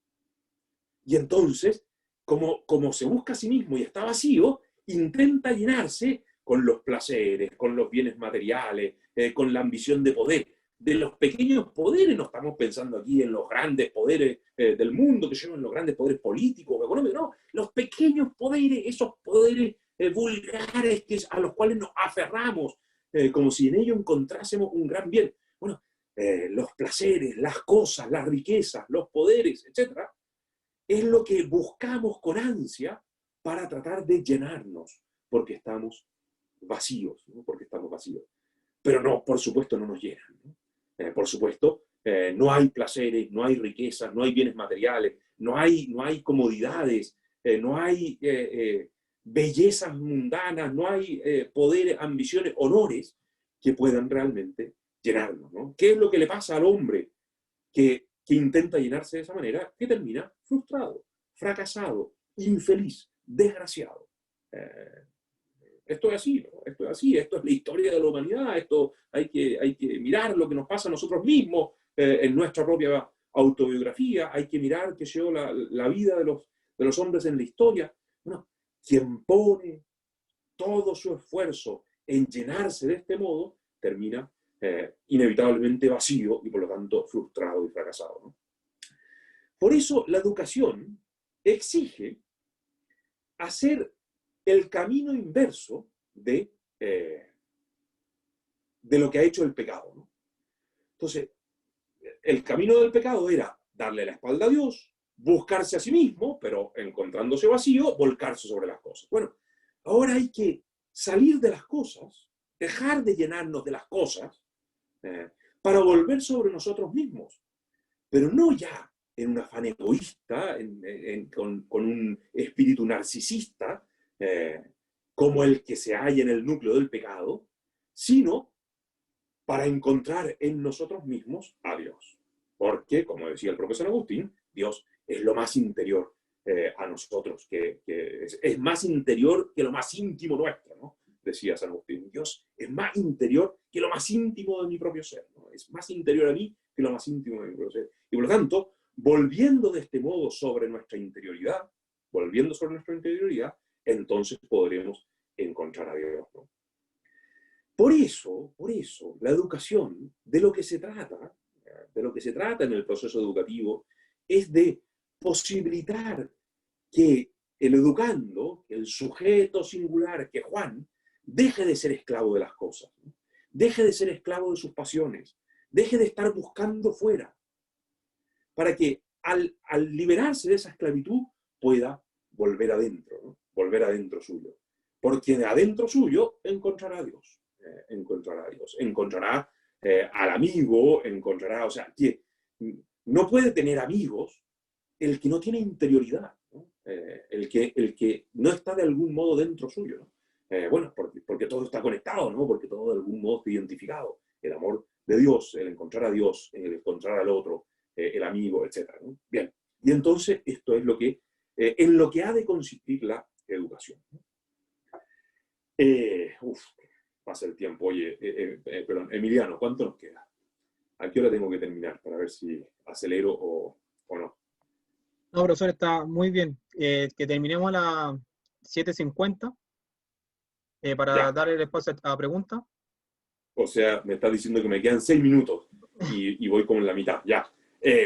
Y entonces, como se busca a sí mismo y está vacío, intenta llenarse con los placeres, con los bienes materiales, con la ambición de poder. De los pequeños poderes, no estamos pensando aquí en los grandes poderes del mundo, que son los grandes poderes políticos o económicos, no, los pequeños poderes, esos poderes vulgares a los cuales nos aferramos, como si en ello encontrásemos un gran bien. Bueno, los placeres, las cosas, las riquezas, los poderes, etcétera, es lo que buscamos con ansia para tratar de llenarnos, porque estamos vacíos, ¿no? Porque estamos vacíos. Pero no, por supuesto, no nos llenan, ¿no? Por supuesto, no hay placeres, no hay riquezas, no hay bienes materiales, no hay comodidades, no hay bellezas mundanas, no hay poderes, ambiciones, honores que puedan realmente llenarnos, ¿no? ¿Qué es lo que le pasa al hombre que intenta llenarse de esa manera? Que termina frustrado, fracasado, infeliz, desgraciado. Esto es así, ¿no? Esto es así, esto es la historia de la humanidad, esto hay que mirar lo que nos pasa a nosotros mismos en nuestra propia autobiografía, hay que mirar que llegó la vida de los hombres en la historia. Bueno, quien pone todo su esfuerzo en llenarse de este modo, termina inevitablemente vacío y por lo tanto frustrado y fracasado, ¿no? Por eso la educación exige hacer el camino inverso de lo que ha hecho el pecado, ¿no? Entonces, el camino del pecado era darle la espalda a Dios, buscarse a sí mismo, pero encontrándose vacío, volcarse sobre las cosas. Bueno, ahora hay que salir de las cosas, dejar de llenarnos de las cosas, para volver sobre nosotros mismos, pero no ya en un afán egoísta, con un espíritu narcisista, como el que se halla en el núcleo del pecado, sino para encontrar en nosotros mismos a Dios. Porque, como decía el propio San Agustín, Dios es lo más interior a nosotros, que es más interior que lo más íntimo nuestro, ¿no? Decía San Agustín. Dios es más interior que lo más íntimo de mi propio ser, ¿no? Es más interior a mí que lo más íntimo de mi propio ser. Y por lo tanto, volviendo de este modo sobre nuestra interioridad, entonces podremos encontrar a Dios, ¿no? Por eso, la educación, de lo que se trata en el proceso educativo, es de posibilitar que el educando, el sujeto singular, que Juan, deje de ser esclavo de las cosas, ¿no? Deje de ser esclavo de sus pasiones, deje de estar buscando fuera, para que al liberarse de esa esclavitud pueda volver adentro, ¿no? Volver adentro suyo. Porque de adentro suyo encontrará a Dios, encontrará al amigo, o sea, que no puede tener amigos el que no tiene interioridad, ¿no? El que no está de algún modo dentro suyo, ¿no? Bueno, porque todo está conectado, ¿no? Porque todo de algún modo está identificado. El amor de Dios, el encontrar a Dios, el encontrar al otro, el amigo, etc., ¿no? Bien, y entonces esto es en lo que ha de consistir la educación, ¿no? Pasa el tiempo. Oye, perdón, Emiliano, ¿cuánto nos queda? ¿A qué hora tengo que terminar para ver si acelero o no? No, profesor, está muy bien. Que terminemos a las 7:50 para Ya. dar el espacio a preguntas. O sea, me estás diciendo que me quedan 6 minutos y voy como en la mitad. Ya.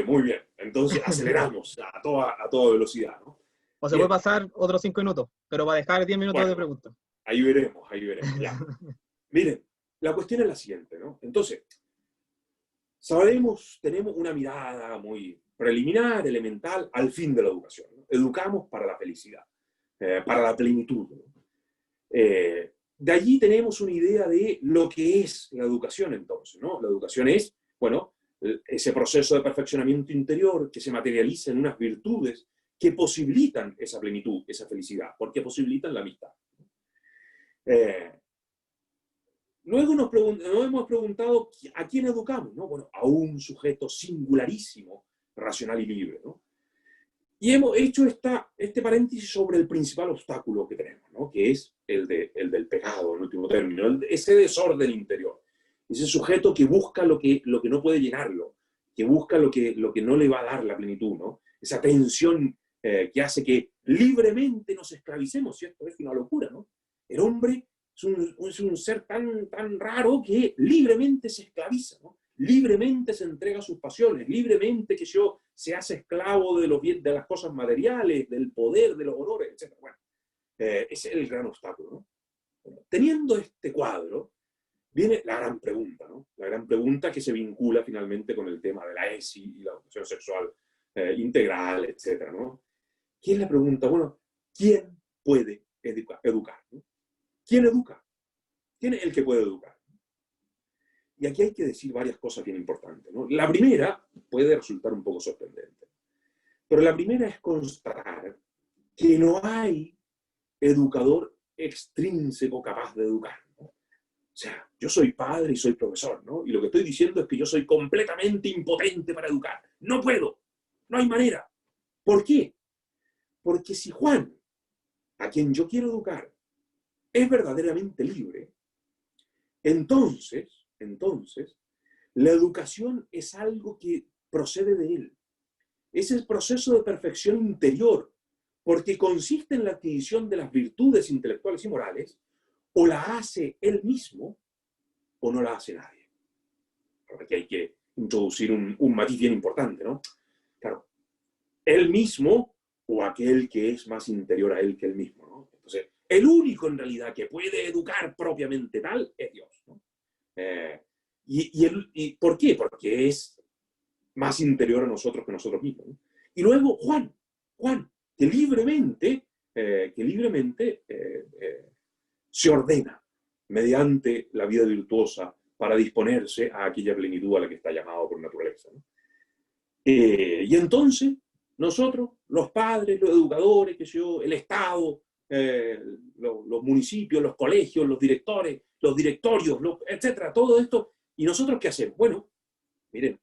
Muy bien. Entonces aceleramos a toda velocidad, ¿no? O se puede Bien. pasar otros 5 minutos, pero va a dejar 10 minutos Bueno, de preguntas. ahí veremos, ya. Miren, la cuestión es la siguiente, ¿no? Entonces, tenemos una mirada muy preliminar, elemental, al fin de la educación, ¿no? Educamos para la felicidad, para la plenitud, ¿no? De allí tenemos una idea de lo que es la educación entonces, ¿no? La educación es, bueno, ese proceso de perfeccionamiento interior que se materializa en unas virtudes que posibilitan esa plenitud, esa felicidad, porque posibilitan la amistad. Luego nos hemos preguntado a quién educamos, ¿no? Bueno, a un sujeto singularísimo, racional y libre, ¿no? Y hemos hecho este paréntesis sobre el principal obstáculo que tenemos, ¿no? Que es el del pecado, en último término, ese desorden interior. Ese sujeto que busca lo que no puede llenarlo, que busca lo que no le va a dar la plenitud, ¿no? Esa tensión que hace que libremente nos esclavicemos, ¿cierto? Es una locura, ¿no? El hombre es un ser tan raro que libremente se esclaviza, ¿no? Libremente se entrega a sus pasiones, libremente se hace esclavo de las cosas materiales, del poder, de los honores, etc. Bueno, ese es el gran obstáculo, ¿no? Teniendo este cuadro, viene la gran pregunta, ¿no? La gran pregunta que se vincula finalmente con el tema de la ESI y la educación sexual integral, etc., ¿no? ¿Qué es la pregunta? Bueno, ¿quién puede educar? ¿No? ¿Quién educa? ¿Quién es el que puede educar? Y aquí hay que decir varias cosas bien importantes, ¿no? La primera puede resultar un poco sorprendente, pero la primera es constatar que no hay educador extrínseco capaz de educar, ¿no? O sea, yo soy padre y soy profesor, ¿no? Y lo que estoy diciendo es que yo soy completamente impotente para educar. No puedo, no hay manera. ¿Por qué? Porque si Juan, a quien yo quiero educar, es verdaderamente libre, entonces, la educación es algo que procede de él. Es el proceso de perfección interior, porque consiste en la adquisición de las virtudes intelectuales y morales, o la hace él mismo, o no la hace nadie. Aquí hay que introducir un matiz bien importante, ¿no? Claro, él mismo, o aquel que es más interior a él que él mismo, ¿no? Entonces, el único en realidad que puede educar propiamente tal es Dios, ¿no? ¿Y por qué? Porque es más interior a nosotros que nosotros mismos, ¿no? Y luego Juan, que libremente se ordena mediante la vida virtuosa para disponerse a aquella plenitud a la que está llamado por naturaleza, ¿no? Y entonces, nosotros, los padres, los educadores, el Estado, los municipios, los colegios, los directores, los directorios, etcétera, todo esto. ¿Y nosotros qué hacemos? Bueno, miren,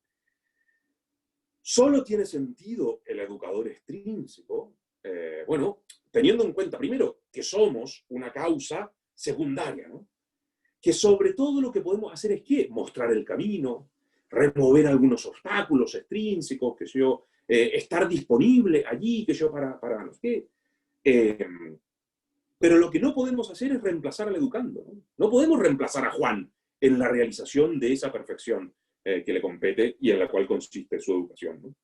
solo tiene sentido el educador extrínseco, bueno, teniendo en cuenta, primero, que somos una causa secundaria, ¿no? Que sobre todo lo que podemos hacer es ¿qué? Mostrar el camino, remover algunos obstáculos extrínsecos, que sé yo, estar disponible allí, que yo, para no sé qué. Pero lo que no podemos hacer es reemplazar al educando, ¿no? No podemos reemplazar a Juan en la realización de esa perfección que le compete y en la cual consiste su educación, ¿no?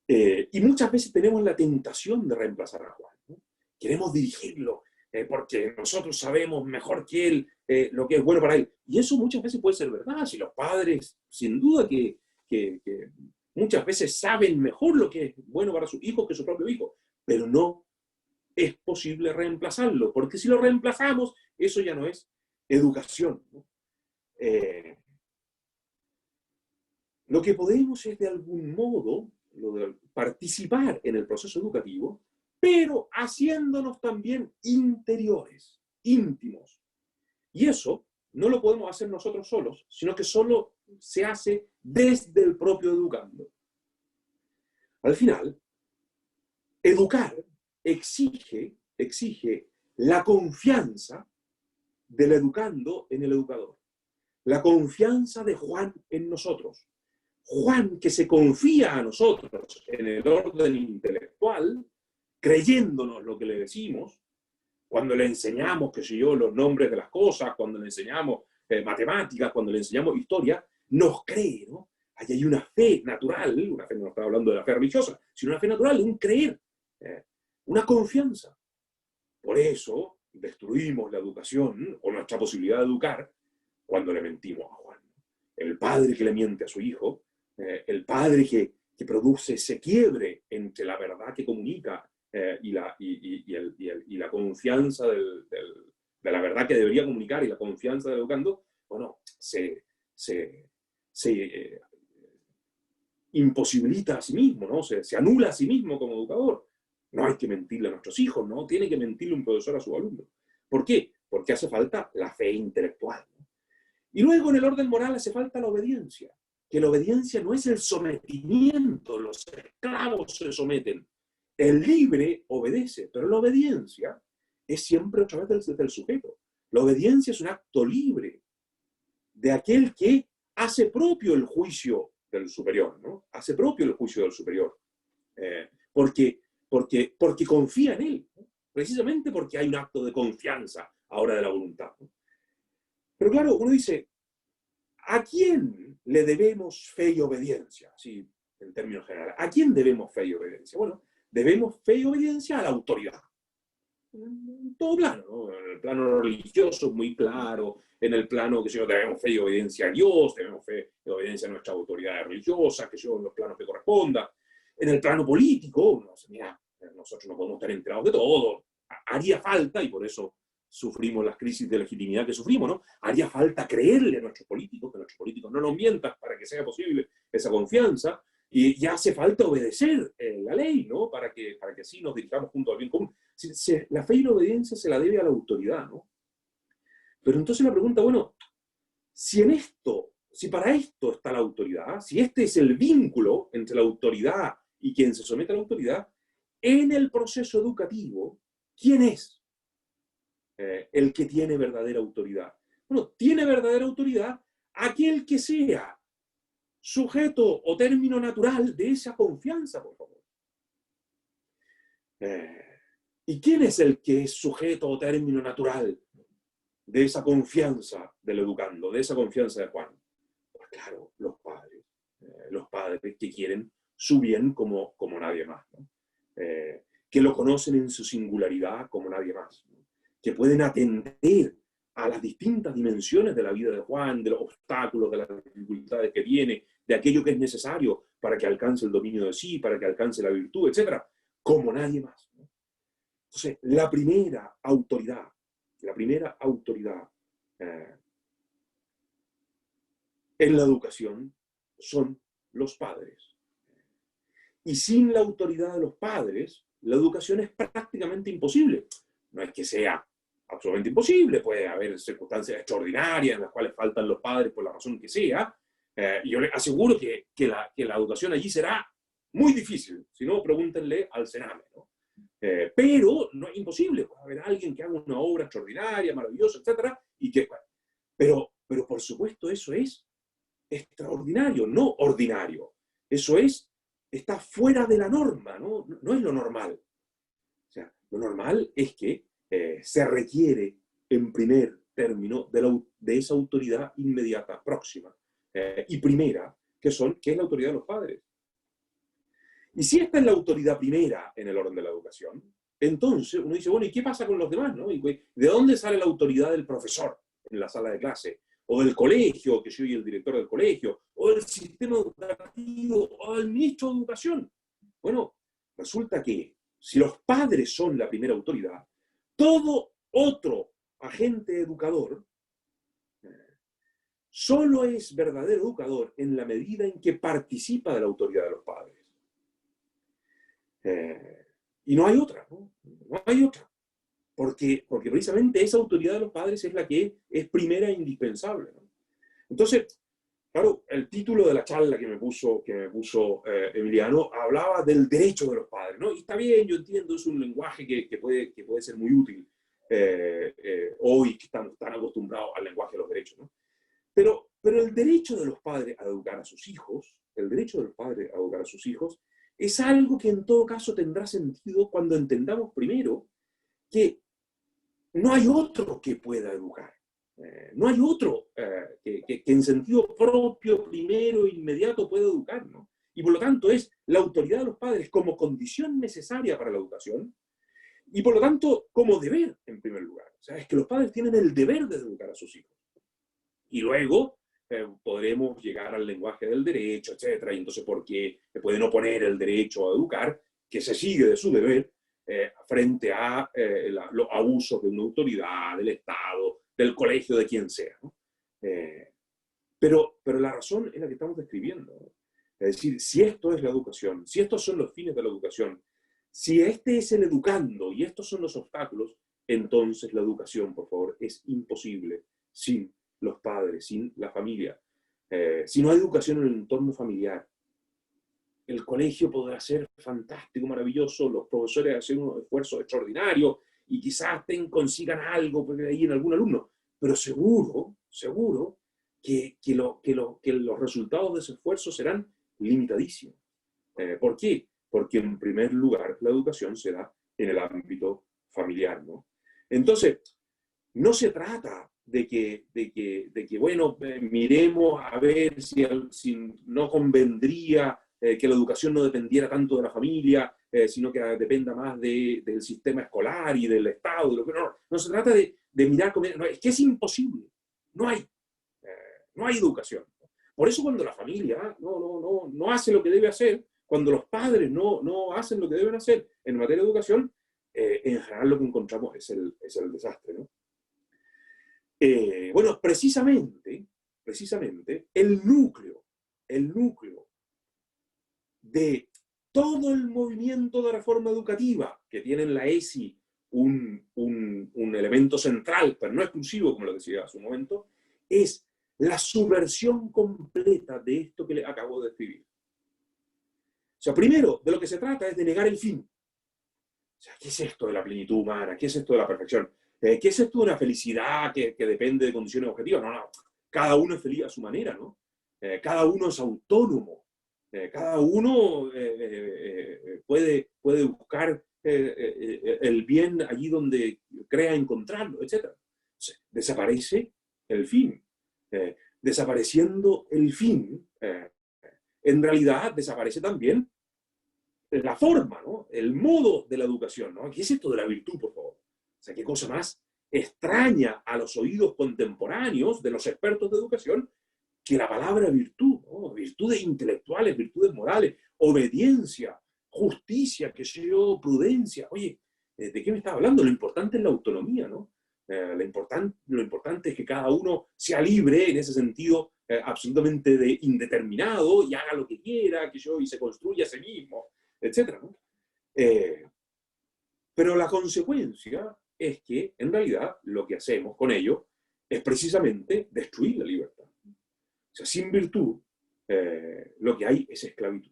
Y muchas veces tenemos la tentación de reemplazar a Juan, ¿no? Queremos dirigirlo porque nosotros sabemos mejor que él lo que es bueno para él. Y eso muchas veces puede ser verdad, si los padres, sin duda que muchas veces saben mejor lo que es bueno para su hijo que su propio hijo, pero no es posible reemplazarlo, porque si lo reemplazamos, eso ya no es educación, ¿no? Lo que podemos es de algún modo participar en el proceso educativo, pero haciéndonos también interiores, íntimos. Y eso no lo podemos hacer nosotros solos, sino que solo se hace desde el propio educando. Al final, educar exige la confianza del educando en el educador. La confianza de Juan en nosotros. Juan que se confía a nosotros en el orden intelectual, creyéndonos lo que le decimos, cuando le enseñamos, qué sé yo, los nombres de las cosas, cuando le enseñamos matemáticas, cuando le enseñamos historia, nos cree, ¿no? Ahí hay una fe natural, una fe, no estaba hablando de la fe religiosa, sino una fe natural, un creer, una confianza. Por eso destruimos la educación o nuestra posibilidad de educar cuando le mentimos a Juan. El padre que le miente a su hijo, el padre que produce ese quiebre entre la verdad que comunica y la confianza de la verdad que debería comunicar y la confianza del educando, bueno, se imposibilita a sí mismo, ¿no? Se anula a sí mismo como educador. No hay que mentirle a nuestros hijos, ¿no? Tiene que mentirle un profesor a su alumno. ¿Por qué? Porque hace falta la fe intelectual, ¿no? Y luego en el orden moral hace falta la obediencia, que la obediencia no es el sometimiento, los esclavos se someten, el libre obedece, pero la obediencia es siempre otra vez del sujeto. La obediencia es un acto libre de aquel que hace propio el juicio del superior, ¿no? Hace propio el juicio del superior, porque confía en él, ¿no? Precisamente porque hay un acto de confianza ahora de la voluntad, ¿no? Pero claro, uno dice, ¿a quién le debemos fe y obediencia? Sí, en términos generales. ¿A quién debemos fe y obediencia? Bueno, debemos fe y obediencia a la autoridad. En todo plano, ¿no? En el plano religioso, muy claro. En el plano que yo debemos fe y obediencia a Dios, debemos fe y obediencia a nuestras autoridades religiosas, que yo en los planos que corresponda. En el plano político, no sé, mira, nosotros no podemos estar enterados de todo. Haría falta, y por eso sufrimos las crisis de legitimidad que sufrimos, ¿no? Haría falta creerle a nuestros políticos, que nuestros políticos no nos mientan para que sea posible esa confianza, y ya hace falta obedecer la ley, ¿no? Para que así nos dirijamos junto al bien común. La fe y la obediencia se la debe a la autoridad, ¿no? Pero entonces la pregunta, bueno, si para esto está la autoridad, si este es el vínculo entre la autoridad y quien se somete a la autoridad, en el proceso educativo, ¿quién es el que tiene verdadera autoridad? Bueno, tiene verdadera autoridad aquel que sea sujeto o término natural de esa confianza, por favor. ¿Y quién es el que es sujeto o término natural de esa confianza del educando, de esa confianza de Juan? Pues claro, los padres que quieren su bien como nadie más, ¿no? Que lo conocen en su singularidad como nadie más, ¿no? Que pueden atender a las distintas dimensiones de la vida de Juan, de los obstáculos, de las dificultades que tiene, de aquello que es necesario para que alcance el dominio de sí, para que alcance la virtud, etc., como nadie más, ¿no? Entonces, la primera autoridad en la educación son los padres. Y sin la autoridad de los padres, la educación es prácticamente imposible. No es que sea absolutamente imposible, puede haber circunstancias extraordinarias en las cuales faltan los padres por la razón que sea, y yo les aseguro que la educación allí será muy difícil. Si no, pregúntenle al Sename, ¿no? Pero no es imposible. Puede haber alguien que haga una obra extraordinaria, maravillosa, etc. Y que, pero por supuesto eso es extraordinario, no ordinario. Eso está fuera de la norma, ¿no? No es lo normal. O sea, lo normal es que se requiere, en primer término, de esa autoridad inmediata, próxima y primera, que es la autoridad de los padres. Y si esta es la autoridad primera en el orden de la educación, entonces uno dice, bueno, ¿y qué pasa con los demás? ¿No? ¿De dónde sale la autoridad del profesor en la sala de clase? O del colegio, que soy el director del colegio, o del sistema educativo, o del ministro de Educación. Bueno, resulta que si los padres son la primera autoridad, todo otro agente educador solo es verdadero educador en la medida en que participa de la autoridad de los padres. Y no hay otra, ¿no? No hay otra. Porque precisamente esa autoridad de los padres es la que es primera e indispensable, ¿no? Entonces, claro, el título de la charla que me puso Emiliano hablaba del derecho de los padres, ¿no? Y está bien, yo entiendo, es un lenguaje que puede ser muy útil hoy que estamos tan acostumbrados al lenguaje de los derechos, ¿no? Pero el derecho de los padres a educar a sus hijos, el derecho de los padres a educar a sus hijos, es algo que en todo caso tendrá sentido cuando entendamos primero que no hay otro que pueda educar. No hay otro que en sentido propio, primero, inmediato pueda educar, ¿no? Y por lo tanto es la autoridad de los padres como condición necesaria para la educación y por lo tanto como deber, en primer lugar. O sea, es que los padres tienen el deber de educar a sus hijos. Y luego podremos llegar al lenguaje del derecho, etcétera, y entonces por qué pueden oponer el derecho a educar, que se sigue de su deber, frente a los abusos de una autoridad, del Estado, del colegio, de quien sea, ¿no? Pero la razón es la que estamos describiendo, ¿no? Es decir, si esto es la educación, si estos son los fines de la educación, si este es el educando y estos son los obstáculos, entonces la educación, por favor, es imposible sin los padres, sin la familia. Si no hay educación en el entorno familiar, el colegio podrá ser fantástico, maravilloso, los profesores hacen unos esfuerzos extraordinarios y quizás consigan algo ahí en algún alumno, pero seguro que los resultados de ese esfuerzo serán limitadísimos. ¿Por qué? Porque en primer lugar la educación se da en el ámbito familiar, ¿no? Entonces, no se trata de que bueno, miremos a ver si no convendría que la educación no dependiera tanto de la familia, sino que dependa más del sistema escolar y del Estado. De lo que, no se trata de mirar, no, es que es imposible. No hay educación. Por eso cuando la familia no hace lo que debe hacer, cuando los padres no hacen lo que deben hacer en materia de educación, en general lo que encontramos es el desastre, ¿no? Bueno, precisamente, el núcleo de todo el movimiento de reforma educativa que tiene en la ESI un elemento central, pero no exclusivo, como lo decía hace un momento, es la subversión completa de esto que le acabo de describir. O sea, primero, de lo que se trata es de negar el fin. O sea, ¿qué es esto de la plenitud humana? ¿Qué es esto de la perfección? ¿Qué es esto de una felicidad que depende de condiciones objetivas? No. Cada uno es feliz a su manera, ¿no? Cada uno es autónomo. Cada uno puede buscar el bien allí donde crea encontrarlo, etc. O sea, desaparece el fin. Desapareciendo el fin, en realidad desaparece también la forma, ¿no? El modo de la educación, ¿no? ¿Qué es esto de la virtud, por favor? O sea, qué cosa más extraña a los oídos contemporáneos de los expertos de educación que la palabra virtud, ¿no? Virtudes intelectuales, virtudes morales, obediencia, justicia, qué sé yo, prudencia. Oye, ¿de qué me estás hablando? Lo importante es la autonomía, ¿no? Lo importante es que cada uno sea libre en ese sentido absolutamente indeterminado y haga lo que quiera, que yo, y se construya a sí mismo, etc., ¿no? Pero la consecuencia es que, en realidad, lo que hacemos con ello es precisamente destruir la libertad. O sea, sin virtud, lo que hay es esclavitud.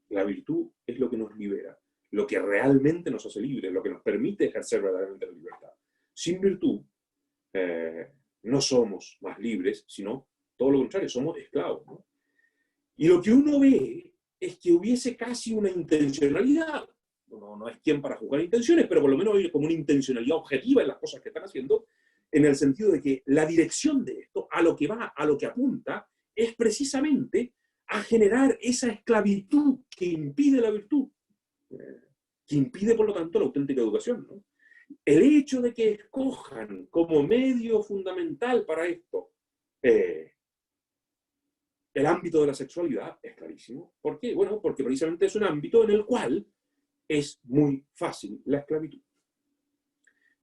La virtud es lo que nos libera, lo que realmente nos hace libres, lo que nos permite ejercer verdaderamente la libertad. Sin virtud, no somos más libres, sino todo lo contrario, somos esclavos, ¿no? Y lo que uno ve es que hubiese casi una intencionalidad, no es quien para juzgar intenciones, pero por lo menos hay como una intencionalidad objetiva en las cosas que están haciendo, en el sentido de que la dirección de esto, a lo que va, a lo que apunta, es precisamente a generar esa esclavitud que impide la virtud, que impide, por lo tanto, la auténtica educación, ¿no? El hecho de que escojan como medio fundamental para esto el ámbito de la sexualidad es clarísimo. ¿Por qué? Bueno, porque precisamente es un ámbito en el cual es muy fácil la esclavitud.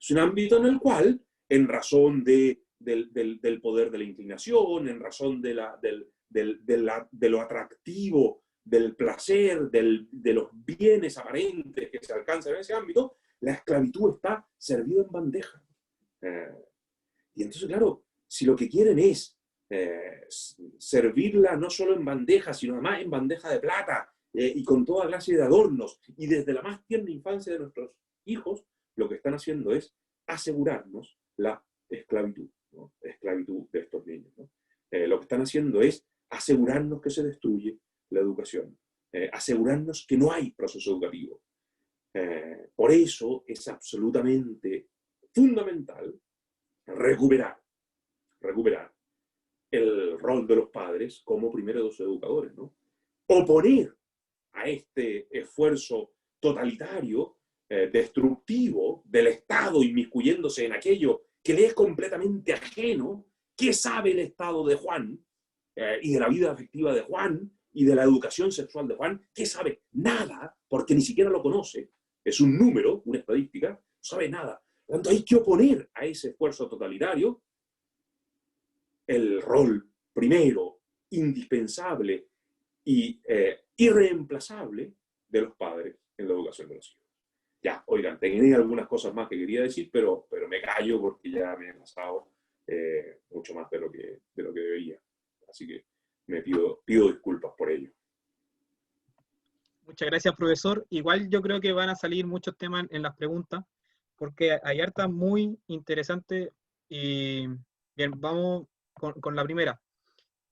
Es un ámbito en el cual, en razón del poder de la inclinación, en razón de lo atractivo, del placer, de los bienes aparentes que se alcanzan en ese ámbito, la esclavitud está servida en bandeja. Y entonces, claro, si lo que quieren es servirla no solo en bandeja, sino además en bandeja de plata, y con toda clase de adornos, y desde la más tierna infancia de nuestros hijos, lo que están haciendo es asegurarnos la esclavitud, ¿no? Esclavitud de estos niños, ¿no? Lo que están haciendo es asegurarnos que se destruye la educación, asegurarnos que no hay proceso educativo. Por eso es absolutamente fundamental recuperar el rol de los padres como primeros educadores, ¿no? Oponer a este esfuerzo totalitario, destructivo del Estado inmiscuyéndose en aquello que le es completamente ajeno. ¿Qué sabe el Estado de Juan y de la vida afectiva de Juan y de la educación sexual de Juan? ¿Qué sabe? Nada, porque ni siquiera lo conoce. Es un número, una estadística, no sabe nada. Por lo tanto, hay que oponer a ese esfuerzo totalitario el rol primero, indispensable y irreemplazable de los padres en la educación de los hijos. Ya, oigan, tenía algunas cosas más que quería decir, pero me callo porque ya me he pasado mucho más de lo que debería. Así que me pido disculpas por ello. Muchas gracias, profesor. Igual yo creo que van a salir muchos temas en las preguntas, porque hay hartas muy interesantes. Y bien, vamos con la primera.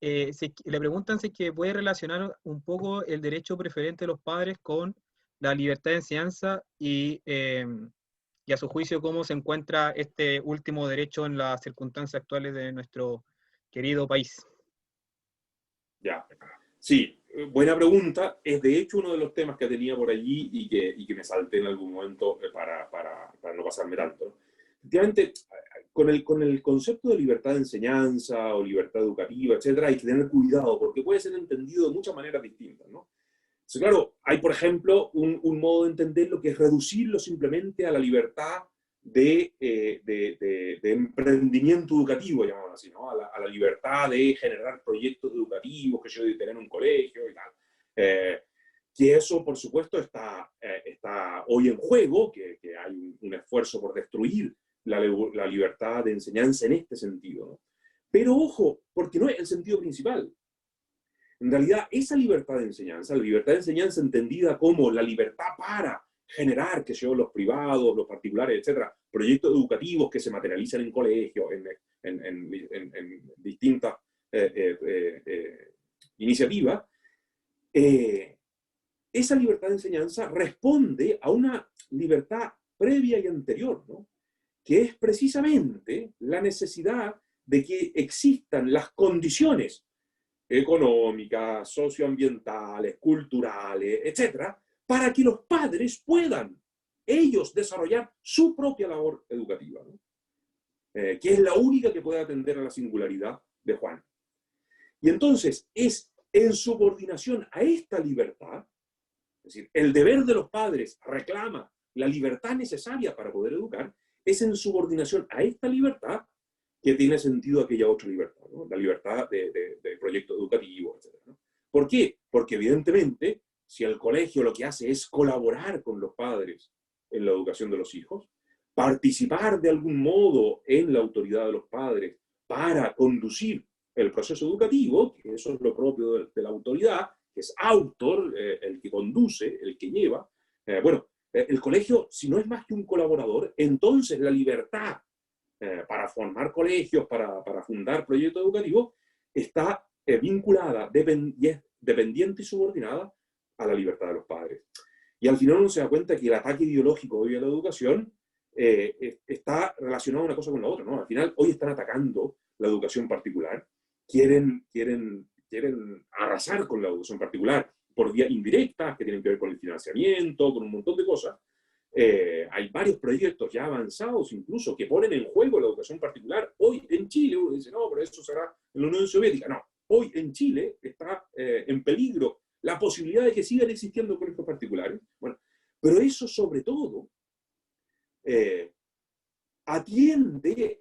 Le preguntan si es que puede relacionar un poco el derecho preferente de los padres con la libertad de enseñanza y a su juicio cómo se encuentra este último derecho en las circunstancias actuales de nuestro querido país. Ya, sí, buena pregunta. Es de hecho uno de los temas que tenía por allí y que me salté en algún momento para no pasarme tanto, ¿no? Efectivamente, con el concepto de libertad de enseñanza o libertad educativa, etcétera, hay que tener cuidado porque puede ser entendido de muchas maneras distintas, ¿no? Entonces, claro, hay, por ejemplo, un modo de entender lo que es reducirlo simplemente a la libertad de emprendimiento educativo, llamamos así, ¿no? A la libertad de generar proyectos educativos, que yo de tener un colegio y tal. Que eso, por supuesto, está hoy en juego, que hay un esfuerzo por destruir la libertad de enseñanza en este sentido, ¿no? Pero ojo, porque no es el sentido principal. En realidad, esa libertad de enseñanza, la libertad de enseñanza entendida como la libertad para generar, que son los privados, los particulares, etcétera, proyectos educativos que se materializan en colegios, en distintas iniciativas, esa libertad de enseñanza responde a una libertad previa y anterior, ¿no? Que es precisamente la necesidad de que existan las condiciones económicas, socioambientales, culturales, etcétera, para que los padres puedan ellos desarrollar su propia labor educativa, ¿no? Que es la única que puede atender a la singularidad de Juan. Y entonces es en subordinación a esta libertad, es decir, el deber de los padres reclama la libertad necesaria para poder educar, es en subordinación a esta libertad que tiene sentido aquella otra libertad, ¿no? La libertad de proyecto educativo, etc., ¿no? ¿Por qué? Porque evidentemente, si el colegio lo que hace es colaborar con los padres en la educación de los hijos, participar de algún modo en la autoridad de los padres para conducir el proceso educativo, que eso es lo propio de la autoridad, que es autor, el que conduce, el que lleva. Bueno, el colegio, si no es más que un colaborador, entonces la libertad para formar colegios, para fundar proyectos educativos, está vinculada y es dependiente y subordinada a la libertad de los padres. Y al final uno se da cuenta que el ataque ideológico hoy a la educación está relacionado una cosa con la otra, ¿no? Al final hoy están atacando la educación particular, quieren arrasar con la educación particular por vías indirectas que tienen que ver con el financiamiento, con un montón de cosas. Hay varios proyectos ya avanzados incluso que ponen en juego la educación particular. Hoy en Chile uno dice, no, pero eso será en la Unión Soviética. No, hoy en Chile está en peligro la posibilidad de que sigan existiendo colegios particulares. Bueno, pero eso sobre todo atiende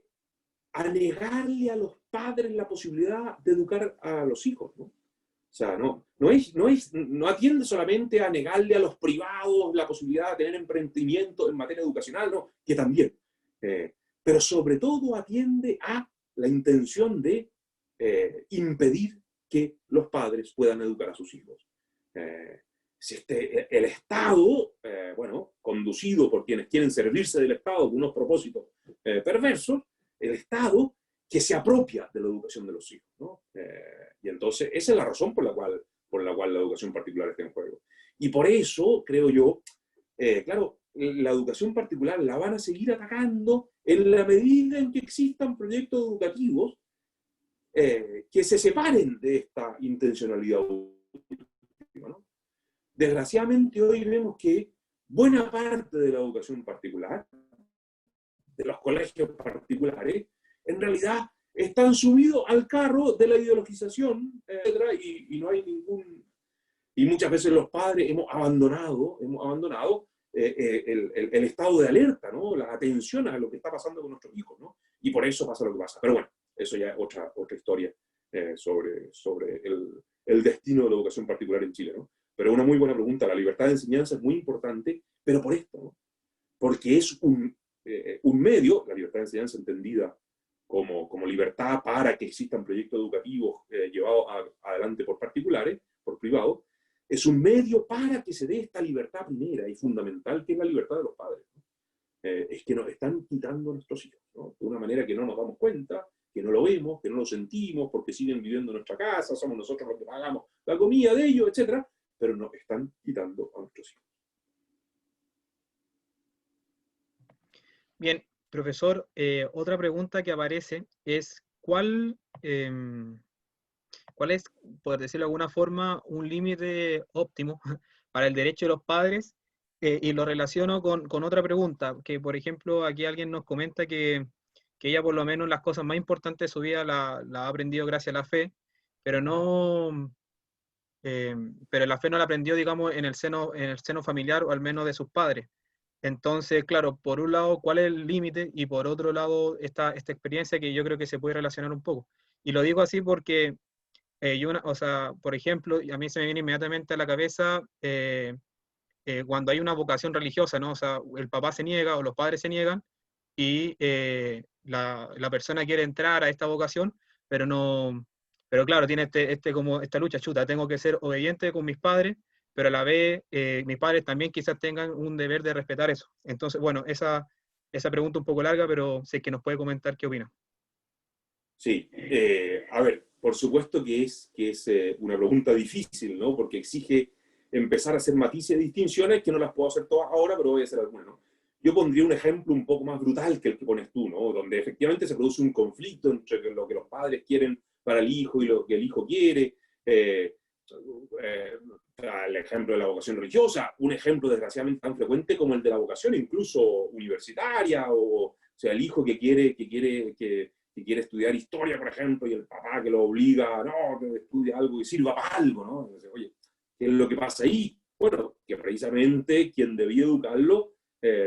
a negarle a los padres la posibilidad de educar a los hijos, ¿no? O sea, no atiende solamente a negarle a los privados la posibilidad de tener emprendimiento en materia educacional, ¿no? Que también. Pero sobre todo atiende a la intención de impedir que los padres puedan educar a sus hijos. El Estado, bueno, conducido por quienes quieren servirse del Estado con unos propósitos perversos, el Estado que se apropia de la educación de los hijos, ¿no? Y entonces esa es la razón por la cual la educación particular está en juego. Y por eso, creo yo, claro, la educación particular la van a seguir atacando en la medida en que existan proyectos educativos que se separen de esta intencionalidad educativa, ¿no? Desgraciadamente hoy vemos que buena parte de la educación particular, de los colegios particulares, en realidad están subidos al carro de la ideologización, y no hay ningún... Y muchas veces los padres hemos abandonado el estado de alerta, ¿no? La atención a lo que está pasando con nuestros hijos, ¿no? Y por eso pasa lo que pasa. Pero bueno, eso ya es otra historia sobre el destino de la educación particular en Chile, ¿no? Pero una muy buena pregunta. La libertad de enseñanza es muy importante, pero por esto, ¿no? Porque es un medio, la libertad de enseñanza entendida como libertad para que existan proyectos educativos llevados adelante por particulares, por privados, es un medio para que se dé esta libertad primera y fundamental, que es la libertad de los padres, ¿no? Es que nos están quitando a nuestros hijos, ¿no? De una manera que no nos damos cuenta, que no lo vemos, que no lo sentimos, porque siguen viviendo en nuestra casa, somos nosotros los que pagamos la comida de ellos, etc. Pero nos están quitando a nuestros hijos. Bien, profesor, otra pregunta que aparece es ¿cuál es, por decirlo de alguna forma, un límite óptimo para el derecho de los padres? Y lo relaciono con otra pregunta, que por ejemplo aquí alguien nos comenta que ella por lo menos las cosas más importantes de su vida la ha aprendido gracias a la fe, pero pero la fe no la aprendió, digamos, en el seno familiar o al menos de sus padres. Entonces, claro, por un lado, ¿cuál es el límite? Y por otro lado, esta experiencia que yo creo que se puede relacionar un poco. Y lo digo así porque o sea, por ejemplo, a mí se me viene inmediatamente a la cabeza cuando hay una vocación religiosa, ¿no? O sea, el papá se niega o los padres se niegan y la persona quiere entrar a esta vocación, pero no, pero claro, tiene como esta lucha, chuta, tengo que ser obediente con mis padres, pero a la vez mis padres también quizás tengan un deber de respetar eso. Entonces, bueno, esa pregunta un poco larga, pero sé que nos puede comentar qué opina. Sí, a ver, por supuesto que es una pregunta difícil, ¿no? Porque exige empezar a hacer matices y distinciones que no las puedo hacer todas ahora, pero voy a hacer algunas, ¿no? Yo pondría un ejemplo un poco más brutal que el que pones tú, ¿no? Donde efectivamente se produce un conflicto entre lo que los padres quieren para el hijo y lo que el hijo quiere. El ejemplo de la vocación religiosa, un ejemplo desgraciadamente tan frecuente como el de la vocación incluso universitaria, o sea, el hijo que quiere estudiar historia, por ejemplo, y el papá que lo obliga, no, que estudie algo y sirva para algo, ¿no? Entonces, oye, ¿qué es lo que pasa ahí? Bueno, que precisamente quien debía educarlo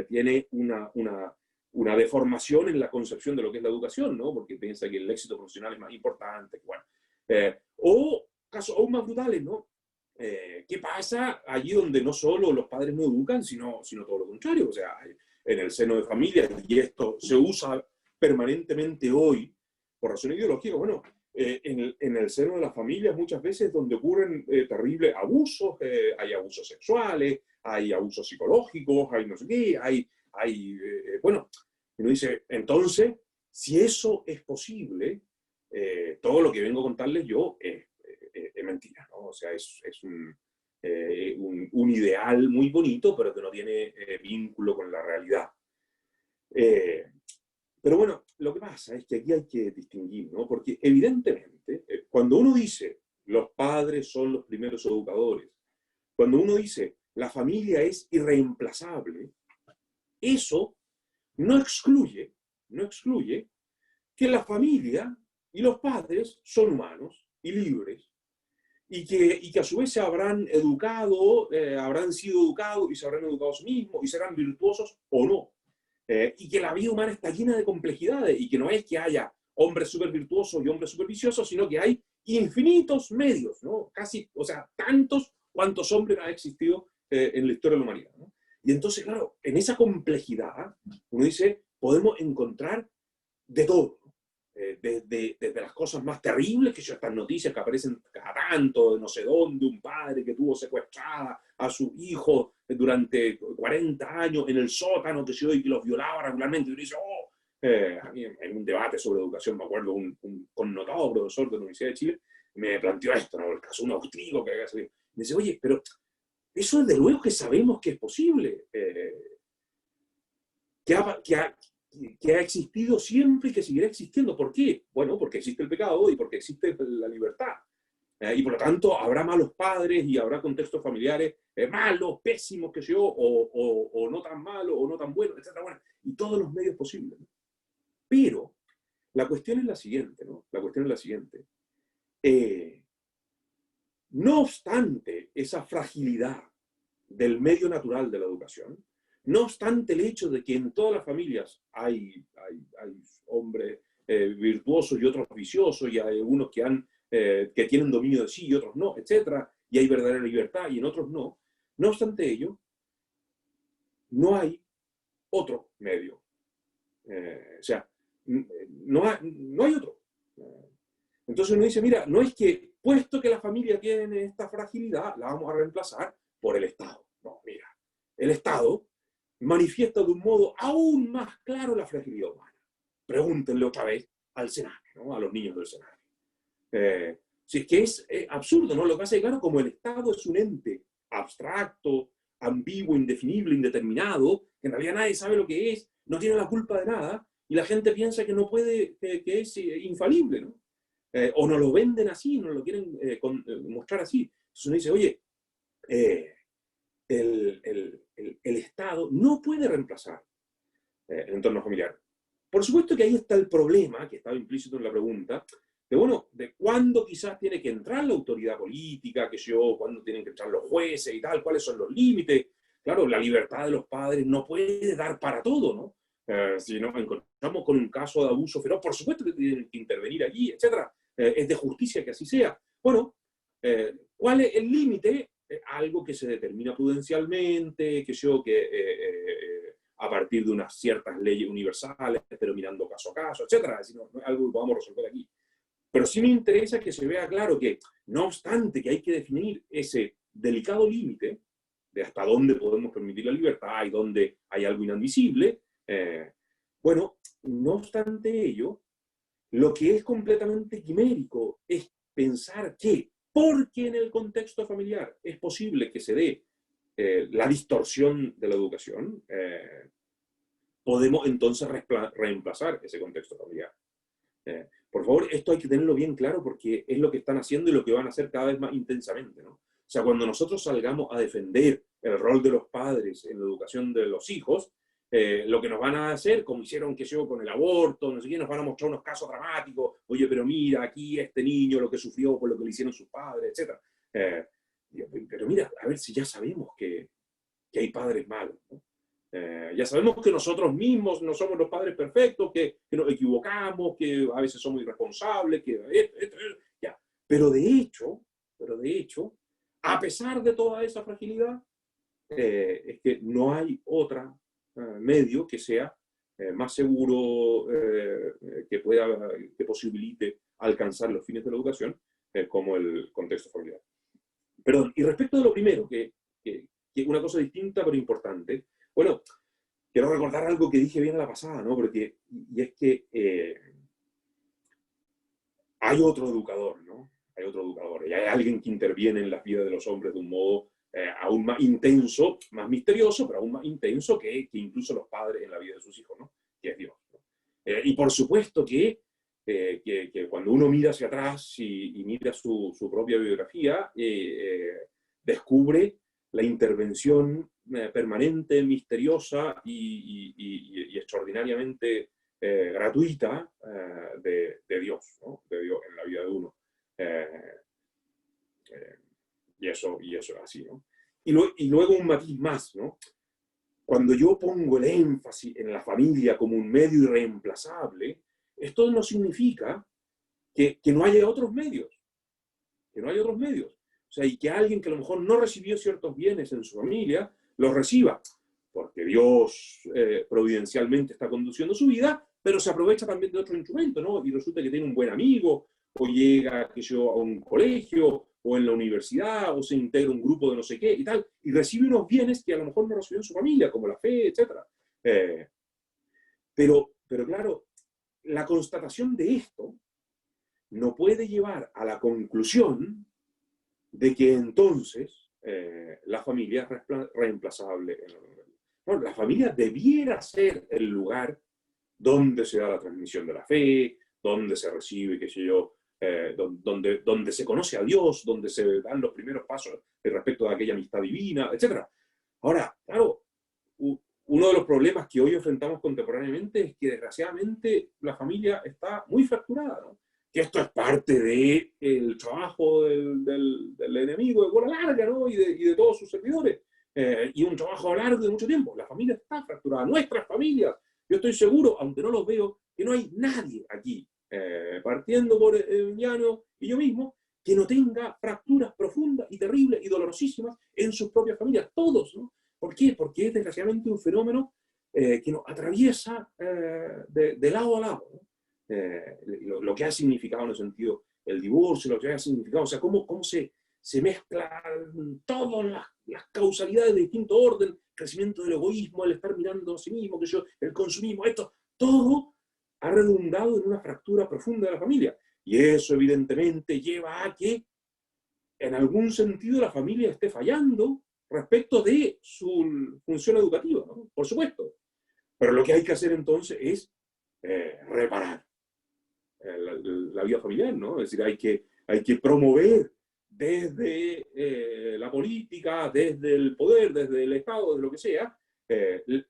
tiene una deformación en la concepción de lo que es la educación, ¿no? Porque piensa que el éxito profesional es más importante, bueno. O casos aún más brutales, ¿no? ¿Qué pasa allí donde no solo los padres no educan, sino todo lo contrario? O sea, en el seno de familias, y esto se usa permanentemente hoy, por razones ideológicas, bueno, en el seno de las familias muchas veces donde ocurren terribles abusos, hay abusos sexuales, hay abusos psicológicos, hay no sé qué, bueno, uno dice, entonces, si eso es posible, todo lo que vengo a contarles yo es mentira, ¿no? O sea, es un ideal muy bonito, pero que no tiene vínculo con la realidad. Pero bueno, lo que pasa es que aquí hay que distinguir, ¿no? Porque evidentemente, cuando uno dice los padres son los primeros educadores, cuando uno dice la familia es irreemplazable, eso no excluye que la familia y los padres son humanos y libres, y que a su vez se habrán educado, habrán sido educados y se habrán educado a sí mismos y serán virtuosos o no. Y que la vida humana está llena de complejidades y que no es que haya hombres súper virtuosos y hombres súper viciosos, sino que hay infinitos medios, ¿no? Casi, o sea, tantos cuantos hombres han existido en la historia de la humanidad, ¿no? Y entonces, claro, en esa complejidad, uno dice, podemos encontrar de todo, ¿no? Desde las cosas más terribles, que son estas noticias que aparecen cada tanto, de no sé dónde, un padre que tuvo secuestrada a su hijo durante 40 años en el sótano, que se y que los violaba regularmente, y uno dice, oh, a mí en un debate sobre educación, me acuerdo, un connotado profesor de la Universidad de Chile me planteó esto, ¿no? El caso de un austríaco que había salido. Me dice, oye, pero eso desde luego que sabemos que es posible, que ha existido siempre y que seguirá existiendo. ¿Por qué? Bueno, porque existe el pecado y porque existe la libertad. Y por lo tanto habrá malos padres y habrá contextos familiares malos, pésimos, que sé yo, o no tan malos, o no tan buenos, etc. Bueno, y todos los medios posibles, ¿no? Pero la cuestión es la siguiente, ¿no? La cuestión es la siguiente. No obstante esa fragilidad del medio natural de la educación, no obstante el hecho de que en todas las familias hay hombres virtuosos y otros viciosos, y hay algunos que tienen dominio de sí y otros no, etc., y hay verdadera libertad y en otros no, no obstante ello, no hay otro medio. O sea, no hay otro. Entonces uno dice, mira, no es que, puesto que la familia tiene esta fragilidad, la vamos a reemplazar por el Estado. No, mira, el Estado manifiesta de un modo aún más claro la fragilidad humana. Pregúntenle otra vez al Sename, ¿no? A los niños del Sename. Si es que es absurdo, ¿no? Lo que hace claro, como el Estado es un ente abstracto, ambiguo, indefinible, indeterminado, que en realidad nadie sabe lo que es, no tiene la culpa de nada, y la gente piensa que no puede, que es infalible, ¿no? O no lo venden así, no lo quieren mostrar así. Entonces uno dice, oye, el Estado no puede reemplazar el entorno familiar. Por supuesto que ahí está el problema, que estaba implícito en la pregunta, de, bueno, de cuándo quizás tiene que entrar la autoridad política, que yo, cuándo tienen que entrar los jueces y tal, cuáles son los límites. Claro, la libertad de los padres no puede dar para todo, ¿no? Si nos encontramos con un caso de abuso feroz, por supuesto que tienen que intervenir allí, etc. Es de justicia que así sea. Bueno, ¿cuál es el límite? Algo que se determina prudencialmente, que yo, a partir de unas ciertas leyes universales, pero mirando caso a caso, etc. Es decir, no es algo que podamos resolver aquí. Pero sí me interesa que se vea claro que, no obstante que hay que definir ese delicado límite de hasta dónde podemos permitir la libertad y dónde hay algo inadmisible, bueno, no obstante ello, lo que es completamente quimérico es pensar que, porque en el contexto familiar es posible que se dé la distorsión de la educación, podemos entonces reemplazar ese contexto familiar. Por favor, esto hay que tenerlo bien claro porque es lo que están haciendo y lo que van a hacer cada vez más intensamente, ¿no? O sea, cuando nosotros salgamos a defender el rol de los padres en la educación de los hijos, lo que nos van a hacer, como hicieron, que yo, con el aborto, no sé qué, nos van a mostrar unos casos dramáticos, oye, pero mira, aquí este niño, lo que sufrió por lo que le hicieron sus padres, etc. Pero mira, a ver si ya sabemos que hay padres malos, ¿no? Ya sabemos que nosotros mismos no somos los padres perfectos, que nos equivocamos, que a veces somos irresponsables, ya. Pero de hecho, a pesar de toda esa fragilidad, es que no hay otro medio que sea más seguro, que posibilite alcanzar los fines de la educación, como el contexto familiar. Perdón, y respecto de lo primero, que una cosa distinta pero importante, bueno, quiero recordar algo que dije bien a la pasada, ¿no? Porque, y es que hay otro educador, ¿no? Hay otro educador, y hay alguien que interviene en las vidas de los hombres de un modo aún más intenso, más misterioso, pero aún más intenso que incluso los padres en la vida de sus hijos, ¿no? Que es Dios, ¿no? Y por supuesto que cuando uno mira hacia atrás y mira su propia biografía, descubre la intervención permanente, misteriosa y extraordinariamente gratuita de Dios, ¿no? De Dios en la vida de uno. Eh, eh, y eso es así, ¿no? Y luego un matiz más, ¿no? Cuando yo pongo el énfasis en la familia como un medio irreemplazable, esto no significa que no haya otros medios, que no haya otros medios. O sea, y que alguien que a lo mejor no recibió ciertos bienes en su familia, los reciba, porque Dios providencialmente está conduciendo su vida, pero se aprovecha también de otro instrumento, ¿no? Y resulta que tiene un buen amigo, o llega, que yo, a un colegio, o en la universidad, o se integra un grupo de no sé qué y tal, y recibe unos bienes que a lo mejor no recibió en su familia, como la fe, etc. Pero claro, la constatación de esto no puede llevar a la conclusión de que entonces la familia es reemplazable. No, la familia debiera ser el lugar donde se da la transmisión de la fe, donde se recibe, qué sé yo, donde se conoce a Dios, donde se dan los primeros pasos respecto de aquella amistad divina, etc. Ahora, claro, uno de los problemas que hoy enfrentamos contemporáneamente es que desgraciadamente la familia está muy fracturada, ¿no? Que esto es parte del trabajo del enemigo de bola larga, ¿no? Y de todos sus servidores. Y un trabajo largo de mucho tiempo. La familia está fracturada, nuestras familias. Yo estoy seguro, aunque no los veo, que no hay nadie aquí, partiendo por Emiliano y yo mismo, que no tenga fracturas profundas y terribles y dolorosísimas en sus propias familias. Todos, ¿no? ¿Por qué? Porque es desgraciadamente un fenómeno que nos atraviesa de lado a lado, ¿no? Lo que ha significado en el sentido el divorcio, lo que ha significado, o sea, cómo se mezclan todas las causalidades de distinto orden, crecimiento del egoísmo, el estar mirando a sí mismo, que yo, el consumismo, esto, todo ha redundado en una fractura profunda de la familia. Y eso evidentemente lleva a que en algún sentido la familia esté fallando respecto de su función educativa, ¿no? Por supuesto. Pero lo que hay que hacer entonces es reparar la vida familiar, ¿no? Es decir, hay que promover desde la política, desde el poder, desde el Estado, desde lo que sea,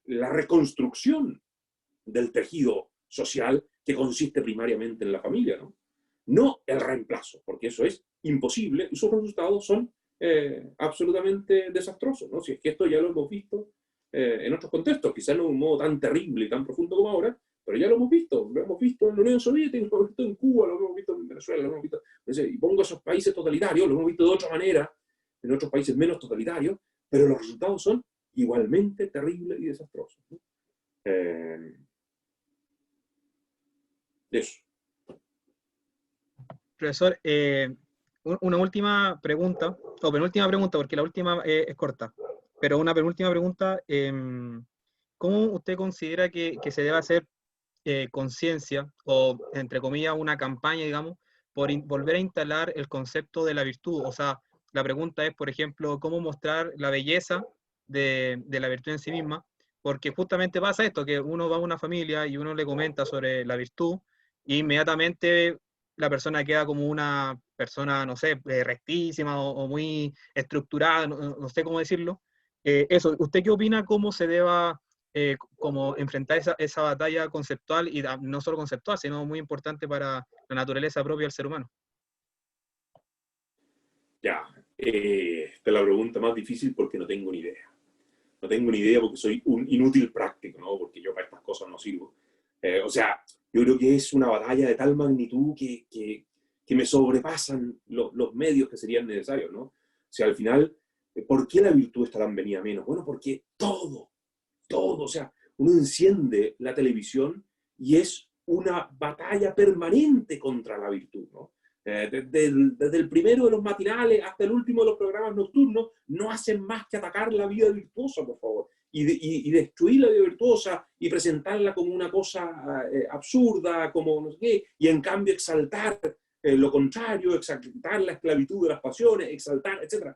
la reconstrucción del tejido social que consiste primariamente en la familia, ¿no? No el reemplazo, porque eso es imposible y sus resultados son absolutamente desastrosos, ¿no? Si es que esto ya lo hemos visto en otros contextos, quizás no de un modo tan terrible y tan profundo como ahora, pero ya lo hemos visto en la Unión Soviética, lo hemos visto en Cuba, lo hemos visto en Venezuela, lo hemos visto, y pongo esos países totalitarios, lo hemos visto de otra manera, en otros países menos totalitarios, pero los resultados son igualmente terribles y desastrosos, ¿no? Eso. Profesor, una última pregunta, o penúltima pregunta, porque la última es corta, pero una penúltima pregunta. ¿Cómo usted considera que se debe hacer conciencia, o entre comillas, una campaña, digamos, por volver a instalar el concepto de la virtud? O sea, la pregunta es, por ejemplo, ¿cómo mostrar la belleza de la virtud en sí misma? Porque justamente pasa esto, que uno va a una familia y uno le comenta sobre la virtud, e inmediatamente la persona queda como una persona, no sé, rectísima o muy estructurada, no sé cómo decirlo. Eso, ¿usted qué opina cómo se deba como enfrentar esa batalla conceptual, y no solo conceptual, sino muy importante para la naturaleza propia del ser humano? Ya, esta es la pregunta más difícil porque no tengo ni idea. No tengo ni idea porque soy un inútil práctico, ¿no? Porque yo para estas cosas no sirvo. O sea, yo creo que es una batalla de tal magnitud que me sobrepasan los medios que serían necesarios, ¿no? O sea, al final, ¿por qué la virtud está tan venida menos? Bueno, porque todo, o sea, uno enciende la televisión y es una batalla permanente contra la virtud, ¿no? Desde el primero de los matinales hasta el último de los programas nocturnos, no hacen más que atacar la vida virtuosa, por favor, y destruir la vida virtuosa y presentarla como una cosa absurda, como no sé qué, y en cambio exaltar lo contrario, exaltar la esclavitud de las pasiones, exaltar, etc.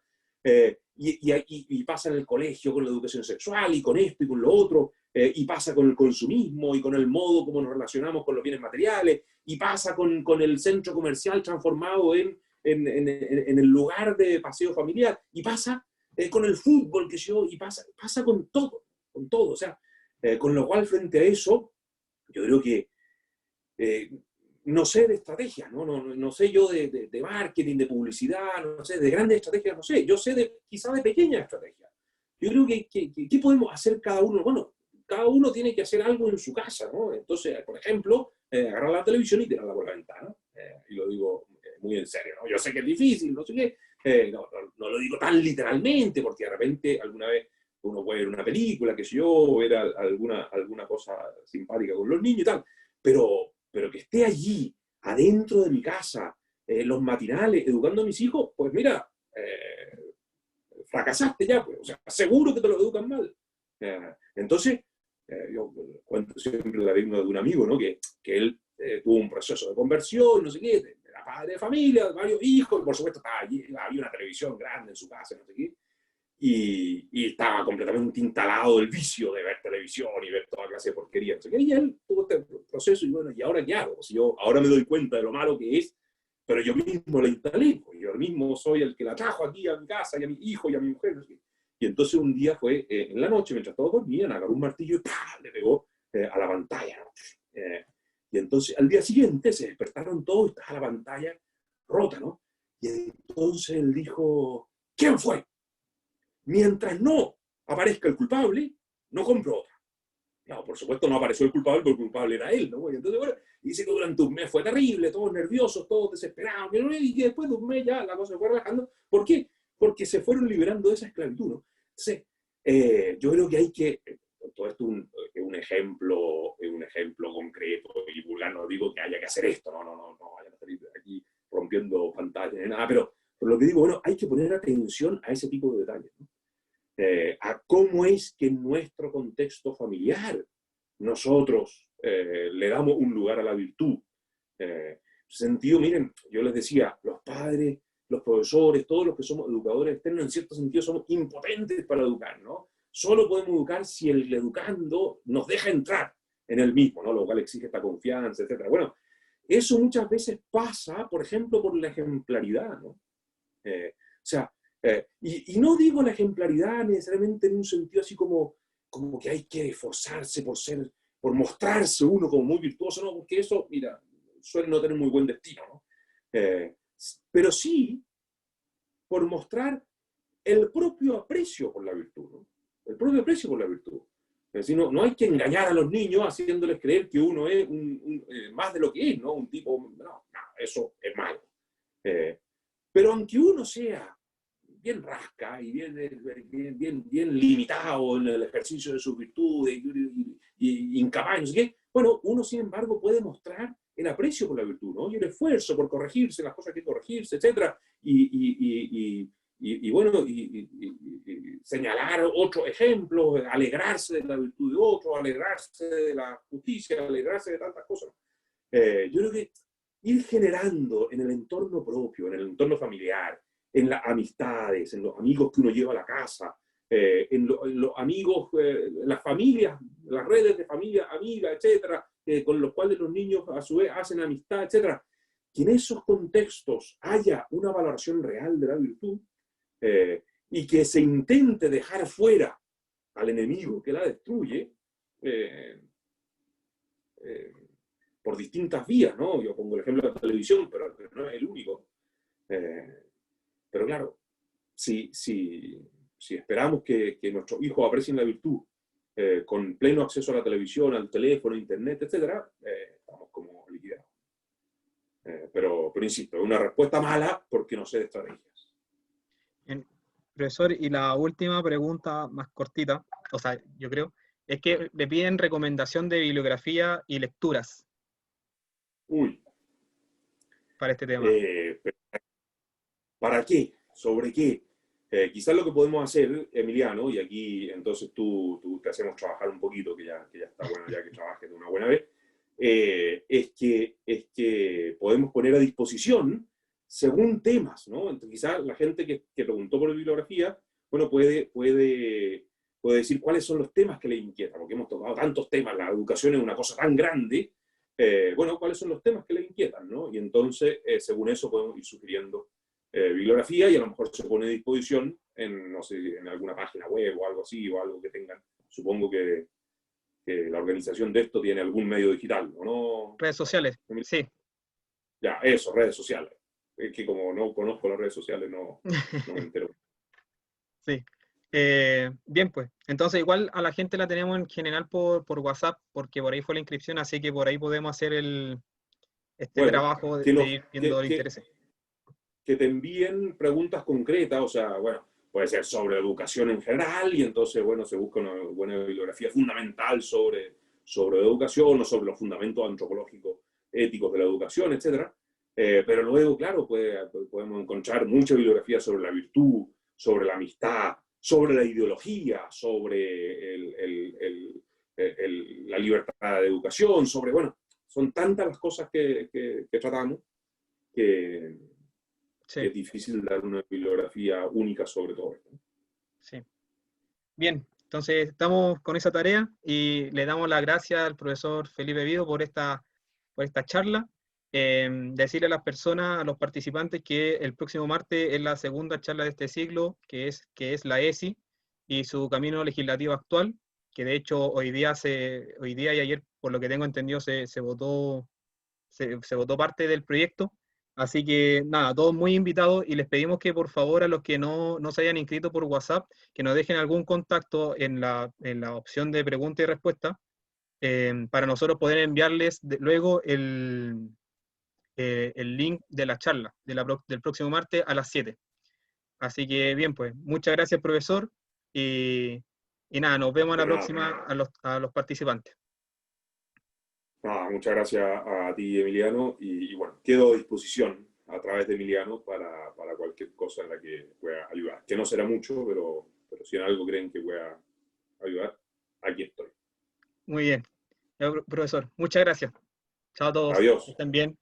Y pasa en el colegio con la educación sexual, y con esto y con lo otro, y pasa con el consumismo, y con el modo como nos relacionamos con los bienes materiales, y pasa con el centro comercial transformado en el lugar de paseo familiar, y pasa con el fútbol, que yo, y pasa con todo, o sea, con lo cual frente a eso, yo creo que no sé de estrategia, no sé yo de marketing, de publicidad, no sé, de grandes estrategias, no sé, yo sé quizá de pequeñas estrategias. Yo creo que ¿qué podemos hacer cada uno? Bueno, cada uno tiene que hacer algo en su casa, ¿no? Entonces, por ejemplo, agarrar la televisión y tirarla por la ventana, y lo digo muy en serio, ¿no? Yo sé que es difícil, no sé qué, no lo digo tan literalmente, porque de repente alguna vez uno puede ver una película, qué sé yo, o ver alguna cosa simpática con los niños y tal, pero que esté allí, adentro de mi casa, los matinales, educando a mis hijos, pues mira, fracasaste ya, pues, o sea, seguro que te lo educan mal. Entonces, yo cuento siempre la anécdota de un amigo, ¿no? Que él tuvo un proceso de conversión, no sé qué, era padre de familia, varios hijos, y por supuesto estaba allí, había una televisión grande en su casa, no sé qué, y estaba completamente instalado el vicio de ver televisión y ver toda clase de porquería, no sé qué, y él tuvo este proceso, y bueno, ¿y ahora qué hago? Si yo ahora me doy cuenta de lo malo que es, pero yo mismo la instalé, pues yo mismo soy el que la trajo aquí a mi casa, y a mi hijo, y a mi mujer, no sé qué. Y entonces un día fue, en la noche, mientras todos dormían, agarró un martillo y ¡pah! Le pegó a la pantalla, ¿no? Y entonces al día siguiente se despertaron todos y estaba la pantalla rota, ¿no? Y entonces él dijo, ¿quién fue? Mientras no aparezca el culpable, no compro otra. No, por supuesto no apareció el culpable, porque el culpable era él, ¿no? Y entonces, bueno, dice que durante un mes fue terrible, todos nerviosos, todos desesperados, y que después de un mes ya la cosa se fue relajando. ¿Por qué? Porque se fueron liberando de esa esclavitud, ¿no? Entonces, yo creo que hay que, todo esto es un ejemplo concreto y vulgar, no digo que haya que hacer esto, no vayan a salir aquí rompiendo pantallas, nada, pero por lo que digo, bueno, hay que poner atención a ese tipo de detalles, ¿no? A cómo es que en nuestro contexto familiar nosotros le damos un lugar a la virtud. Sentido, miren, yo les decía, los padres, los profesores, todos los que somos educadores externos, en cierto sentido somos impotentes para educar, ¿no? Solo podemos educar si el educando nos deja entrar en el mismo, ¿no? Lo cual exige esta confianza, etc. Bueno, eso muchas veces pasa, por ejemplo, por la ejemplaridad, ¿no? O sea, y no digo la ejemplaridad necesariamente en un sentido así como que hay que esforzarse por mostrarse uno como muy virtuoso, ¿no? Porque eso, mira, suele no tener muy buen destino, ¿no? Pero sí por mostrar el propio aprecio por la virtud, ¿no? El propio aprecio por la virtud. Es decir, no hay que engañar a los niños haciéndoles creer que uno es más de lo que es, ¿no? Un tipo, no, eso es malo. Pero aunque uno sea bien rasca y bien limitado en el ejercicio de sus virtudes y incapaz, no sé qué, bueno, uno sin embargo puede mostrar el aprecio por la virtud, ¿no? Y el esfuerzo por corregirse, las cosas que hay que corregirse, etc. Y bueno, señalar otros ejemplos, alegrarse de la virtud de otros, alegrarse de la justicia, alegrarse de tantas cosas. Yo creo que ir generando en el entorno propio, en el entorno familiar, en las amistades, en los amigos que uno lleva a la casa, en los amigos, las familias, las redes de familia, amiga, etcétera, con los cuales los niños a su vez hacen amistad, etcétera. Que en esos contextos haya una valoración real de la virtud y que se intente dejar fuera al enemigo que la destruye por distintas vías, ¿no? Yo pongo el ejemplo de la televisión, pero no es el único. Pero claro, si esperamos que nuestros hijos aprecien la virtud con pleno acceso a la televisión, al teléfono, a internet, etc., estamos como liquidados. Pero insisto, es una respuesta mala porque no sé de estrategias. Bien, profesor, y la última pregunta más cortita, o sea, yo creo, es que le piden recomendación de bibliografía y lecturas Uy. para este tema. ¿Para qué? ¿Sobre qué? Quizás lo que podemos hacer, Emiliano, y aquí entonces tú te hacemos trabajar un poquito, que ya está bueno ya que trabajes de una buena vez, es que podemos poner a disposición según temas, ¿no? Entonces, quizás la gente que preguntó por bibliografía, bueno, puede decir cuáles son los temas que le inquietan, porque hemos tocado tantos temas, la educación es una cosa tan grande, bueno, cuáles son los temas que le inquietan, ¿no? Y entonces, según eso, podemos ir sugiriendo bibliografía y a lo mejor se pone a disposición en, no sé, en alguna página web o algo así, o algo que tengan. Supongo que la organización de esto tiene algún medio digital, ¿o no? Redes sociales, sí. Ya, eso, redes sociales. Es que como no conozco las redes sociales, no me entero. Sí. Bien, pues. Entonces, igual a la gente la tenemos en general por WhatsApp, porque por ahí fue la inscripción, así que por ahí podemos hacer este Bueno, trabajo que, de nos, ir viendo los intereses. que te envíen preguntas concretas, o sea, bueno, puede ser sobre educación en general, y entonces, bueno, se busca una buena bibliografía fundamental sobre educación o sobre los fundamentos antropológicos, éticos de la educación, etc. Pero luego, claro, podemos encontrar mucha bibliografía sobre la virtud, sobre la amistad, sobre la ideología, sobre la libertad de educación, sobre, bueno, son tantas las cosas que tratamos que Sí, es difícil dar una bibliografía única sobre todo esto. sí. Bien, entonces estamos con esa tarea y le damos las gracias al profesor Felipe Vido por esta charla. Decirle a las personas, a los participantes, que el próximo martes es la segunda charla de este siglo, que es la ESI y su camino legislativo actual, que de hecho hoy día y ayer, por lo que tengo entendido, se votó parte del proyecto. Así que nada, todos muy invitados y les pedimos que por favor a los que no se hayan inscrito por WhatsApp, que nos dejen algún contacto en la opción de pregunta y respuesta, para nosotros poder enviarles luego el link de la charla del próximo martes a las 7. Así que bien, pues muchas gracias profesor y nada, nos vemos a la De nada, próxima a los participantes. nada, muchas gracias a ti, Emiliano, y bueno, quedo a disposición a través de Emiliano para cualquier cosa en la que pueda ayudar. Que no será mucho, pero si en algo creen que pueda ayudar, aquí estoy. Muy bien, profesor, muchas gracias. Chao a todos, Adiós. que estén bien.